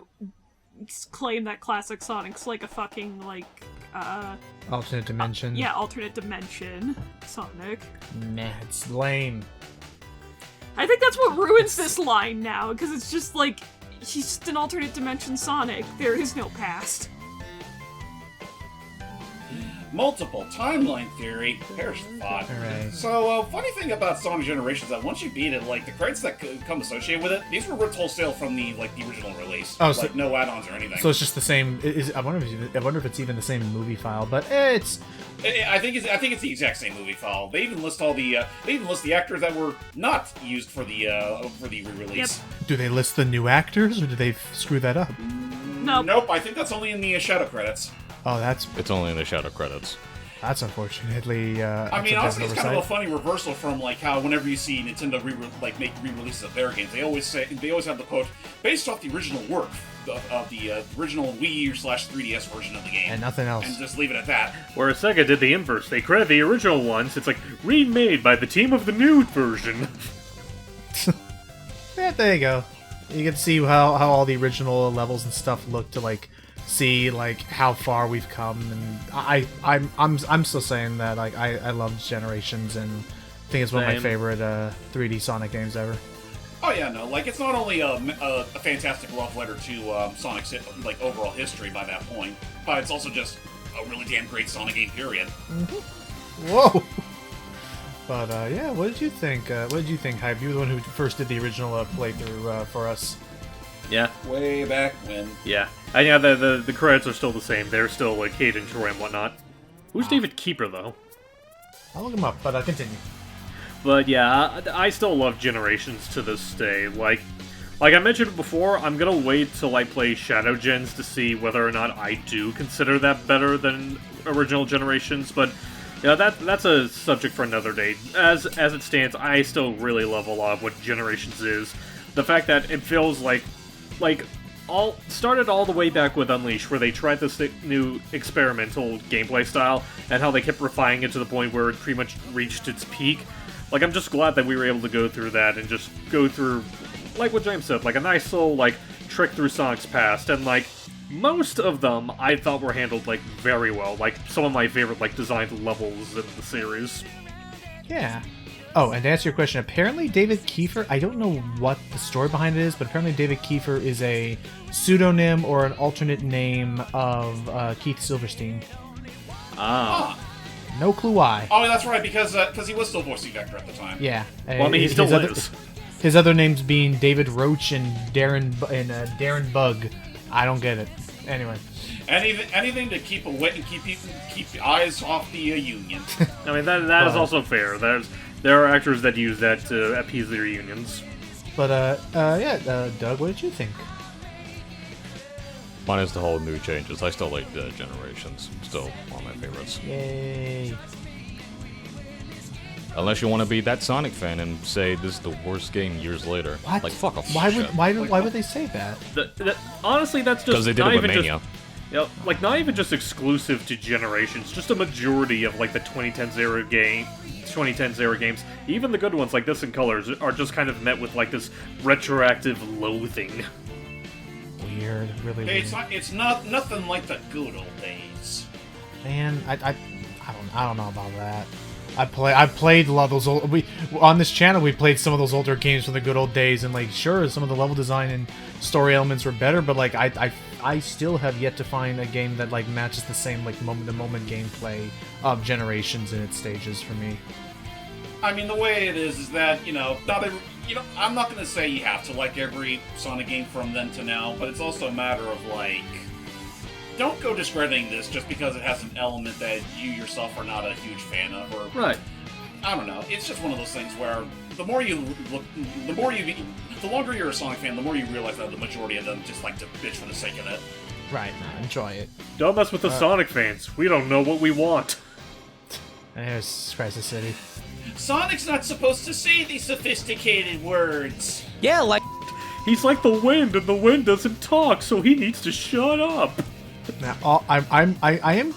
claim that classic Sonic's, like, a fucking, like, alternate dimension. Yeah, alternate dimension Sonic. Nah, it's lame. I think that's what ruins this line now, because it's just like, he's just an alternate dimension Sonic. There is no past. Multiple timeline theory. Perish the thought. Hooray. So, funny thing about Sonic Generations is that once you beat it, like, the credits that come associated with it, these were ripped wholesale from the original release. Oh, like, so, no add-ons or anything. So it's just the same. I wonder if it's even the same movie file, but it's. I think it's the exact same movie file. They even list all the the actors that were not used for the re-release. Yep. Do they list the new actors, or do they screw that up? Nope. Nope. I think that's only in the shadow credits. Oh, that's. It's only in the shadow credits. That's unfortunately. I mean, honestly, it's kind of a funny reversal from like how whenever you see Nintendo make re-releases of their games, they always have the quote based off the original work of the original Wii U/3DS version of the game, and nothing else, and just leave it at that. Whereas Sega did the inverse. They credit the original ones. It's like remade by the team of the new version. Yeah, there you go. You can see how all the original levels and stuff look to like see like how far we've come, and I'm still saying that like I love Generations and I think it's one of my favorite 3D Sonic games ever. Oh yeah, no, like it's not only a fantastic love letter to Sonic's like overall history by that point, but it's also just a really damn great Sonic game. Period. Mm-hmm. Whoa. But yeah, what did you think? What did you think, Hype? You were the one who first did the original playthrough for us. Yeah. Way back when. Yeah. And yeah, the credits are still the same. They're still like Hayden, Troy, and whatnot. Who's David Keeper, though? I'll look him up, but continue. But yeah, I still love Generations to this day. Like I mentioned before, I'm gonna wait till I play Shadow Gens to see whether or not I do consider that better than original Generations, but yeah, that's a subject for another day. As it stands, I still really love a lot of what Generations is. The fact that it feels like started all the way back with Unleashed, where they tried this new experimental gameplay style, and how they kept refining it to the point where it pretty much reached its peak. Like, I'm just glad that we were able to go through that and just go through, like what James said, like a nice little, like, trick through Sonic's past, and, like, most of them I thought were handled, like, very well. Like, some of my favorite, like, designed levels in the series. Yeah. Oh, and to answer your question, apparently David Kiefer, I don't know what the story behind it is, but apparently David Kiefer is a pseudonym or an alternate name of Keith Silverstein. Ah. No clue why. Oh, that's right, because he was still voicing Vector at the time. Yeah. Well, I mean, he still is. His other names being David Roach and Darren Bug. I don't get it. Anyway. Anything to keep away and keep eyes off the Union. I mean, that is also fair. There are actors that use that to appease their unions. But Doug, what did you think? Minus the whole new changes, I still like the Generations. Still one of my favorites. Yay! Unless you want to be that Sonic fan and say this is the worst game years later. What? Like, fuck off. Why would they say that? Honestly, that's just because they did it with Mania. Like, not even just exclusive to Generations, just a majority of, like, the 2010s era games, even the good ones like this in Colors, are just kind of met with, like, this retroactive loathing. Weird, really weird. It's not nothing like the good old days. Man, I don't know about that. I played a lot of those old. On this channel we played some of those older games from the good old days, and like sure, some of the level design and story elements were better, but like I still have yet to find a game that like matches the same like moment to moment gameplay of Generations in its stages for me. I mean, the way it is that I'm not going to say you have to like every Sonic game from then to now, but it's also a matter of like, don't go discrediting this just because it has an element that you yourself are not a huge fan of, or right. I don't know. It's just one of those things where the longer you're a Sonic fan, the more you realize that the majority of them just like to bitch for the sake of it. Right. Enjoy it. Don't mess with the Sonic fans. We don't know what we want. And here's Crisis City. Sonic's not supposed to say these sophisticated words. Yeah, like he's like the wind, and the wind doesn't talk, so he needs to shut up. Now, I am.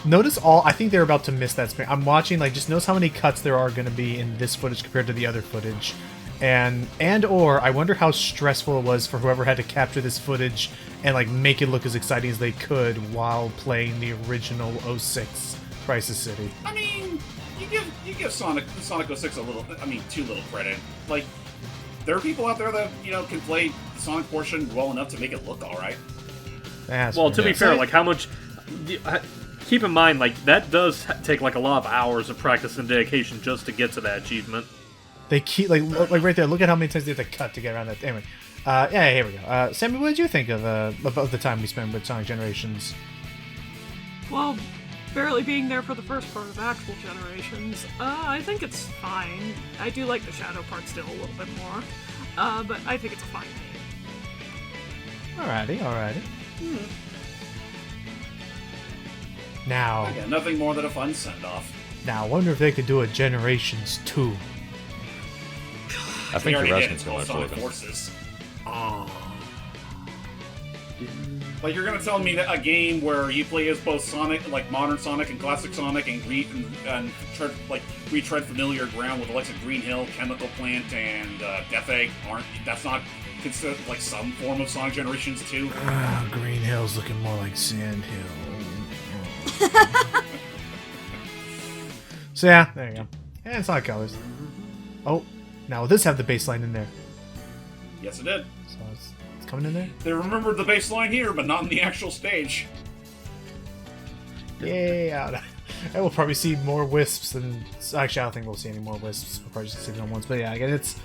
Notice all. I think they're about to miss that. I'm watching. Like, just notice how many cuts there are going to be in this footage compared to the other footage, or I wonder how stressful it was for whoever had to capture this footage and like make it look as exciting as they could while playing the original 06 Crisis City. I mean, you give Sonic 06 too little credit. Like, there are people out there that can play the Sonic portion well enough to make it look all right. Well, to be fair, like how much? Keep in mind, like that does take like a lot of hours of practice and dedication just to get to that achievement. They keep like right there. Look at how many times they have to cut to get around that. Anyway, here we go. Sammy, what did you think of the time we spent with Sonic Generations? Well, barely being there for the first part of actual Generations, I think it's fine. I do like the Shadow part still a little bit more, but I think it's a fine game. Alrighty. Now, Again, nothing more than a fun send-off. I wonder if they could do a Generations 2. I think They you're already asking did. It's too called much, Sonic Logan. Forces. Oh. Like, you're gonna tell me that a game where you play as both Sonic, like modern Sonic and classic Sonic, and retread familiar ground with the likes of Green Hill, Chemical Plant, and Death Egg that's not considered like some form of Sonic Generations 2? Green Hill's looking more like Sand Hill. So yeah, there you go. And Sonic Colors. Oh, now will this have the baseline in there? Yes, it did. So it's coming in there? They remembered the baseline here, but not in the actual stage. Yay! And we'll probably see more Wisps than... Actually, I don't think we'll see any more Wisps. We'll probably just see them once. But yeah, again, it's...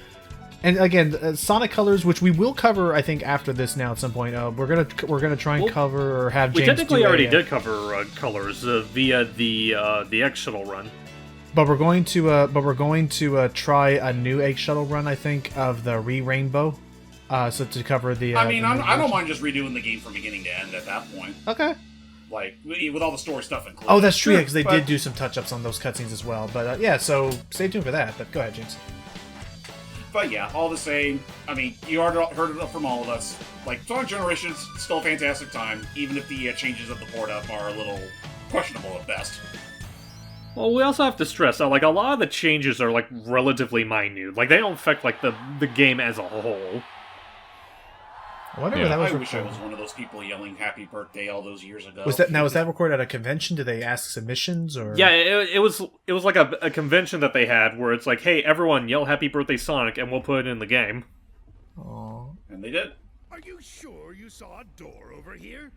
And again, Sonic Colors, which we will cover, I think, after this now at some point. We're gonna try and cover or have James. We technically do already did cover Colors via the Egg Shuttle run. But we're going to try a new Egg Shuttle run, I think, of the Rainbow. So to cover the. I mean, I don't mind just redoing the game from beginning to end at that point. Okay. Like with all the story stuff included. Oh, that's true, Sure, because they but- did do some touch-ups on those cutscenes as well. But yeah, so stay tuned for that. But go ahead, James. But yeah, all the same, I mean, you heard it from all of us. Like, Sonic Generations, still a fantastic time, even if the changes of the port-up are a little questionable at best. Well, we also have to stress that, like, a lot of the changes are, like, relatively minute. Like, they don't affect, like, the game as a whole. Whatever that was. I wish I was one of those people yelling "Happy Birthday" all those years ago. Was that recorded at a convention? Did they ask submissions or? Yeah, it was like a convention that they had where it's like, hey, everyone yell "Happy Birthday, Sonic," and we'll put it in the game. Aww. And they did. Are you sure you saw a door over here?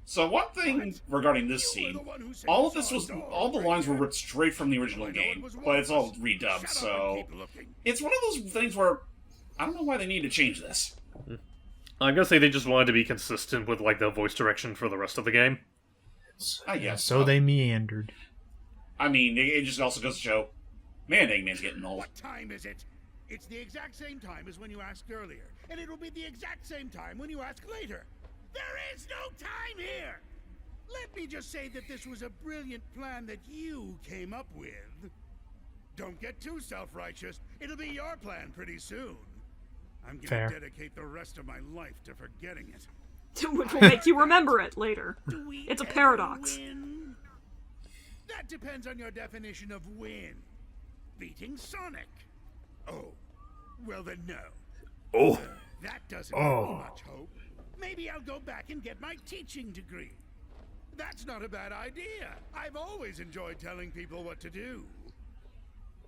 So one thing regarding this scene, all the lines were ripped straight from the original game, but it's all redubbed, so it's one of those things where I don't know why they need to change this. I'm gonna say they just wanted to be consistent with, like, the voice direction for the rest of the game. I guess. So they meandered. I mean, it just also goes to show, man, Eggman's getting old. What time is it? It's the exact same time as when you asked earlier, and it'll be the exact same time when you ask later. There is no time here! Let me just say that this was a brilliant plan that you came up with. Don't get too self-righteous. It'll be your plan pretty soon. I'm gonna Fair. dedicate the rest of my life to forgetting it. Which will make you remember it later. It's a paradox. Win? That depends on your definition of win. Beating Sonic. Oh, well then no. Oh. That doesn't give me much hope. Maybe I'll go back and get my teaching degree. That's not a bad idea. I've always enjoyed telling people what to do.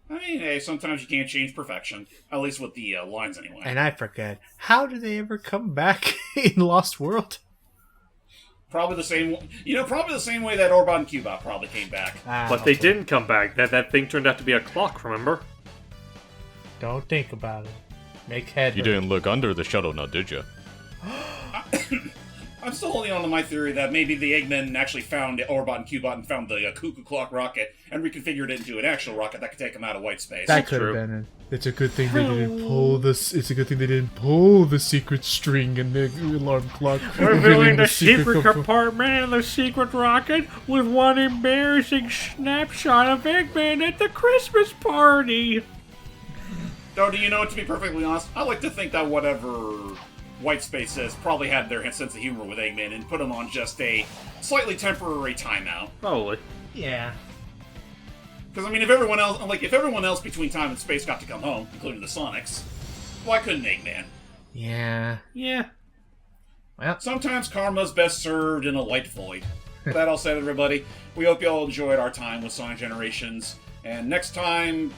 I mean, hey, sometimes you can't change perfection. At least with the lines, anyway. And I forget, how did they ever come back in Lost World? Probably the same way that Orbot and Cubot probably came back. But they didn't come back. That thing turned out to be a clock, remember? Don't think about it. Make head. You didn't look under the shuttle now, did you? I'm still holding on to my theory that maybe the Eggman actually found Orbot and Cubot and found the Cuckoo Clock rocket and reconfigured it into an actual rocket that could take them out of white space. That could have been it. It's a good thing they didn't pull this. It's a good thing they didn't pull the secret string and the alarm clock. Revealing the secret compartment in the secret rocket with one embarrassing snapshot of Eggman at the Christmas party. Though, do you know what, to be perfectly honest, I like to think that whatever white space is probably had their sense of humor with Eggman and put him on just a slightly temporary timeout. Probably. Yeah. Because, I mean, if everyone else between time and space got to come home, including the Sonics, why couldn't Eggman? Yeah. Yeah. Well, sometimes karma's best served in a light void. With that all said, everybody, we hope you all enjoyed our time with Sonic Generations. And next time,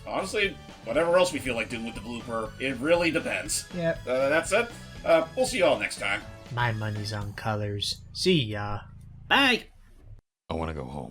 honestly, whatever else we feel like doing with the blooper, it really depends. Yep. That's it. We'll see you all next time. My money's on Colors. See ya. Bye. I want to go home.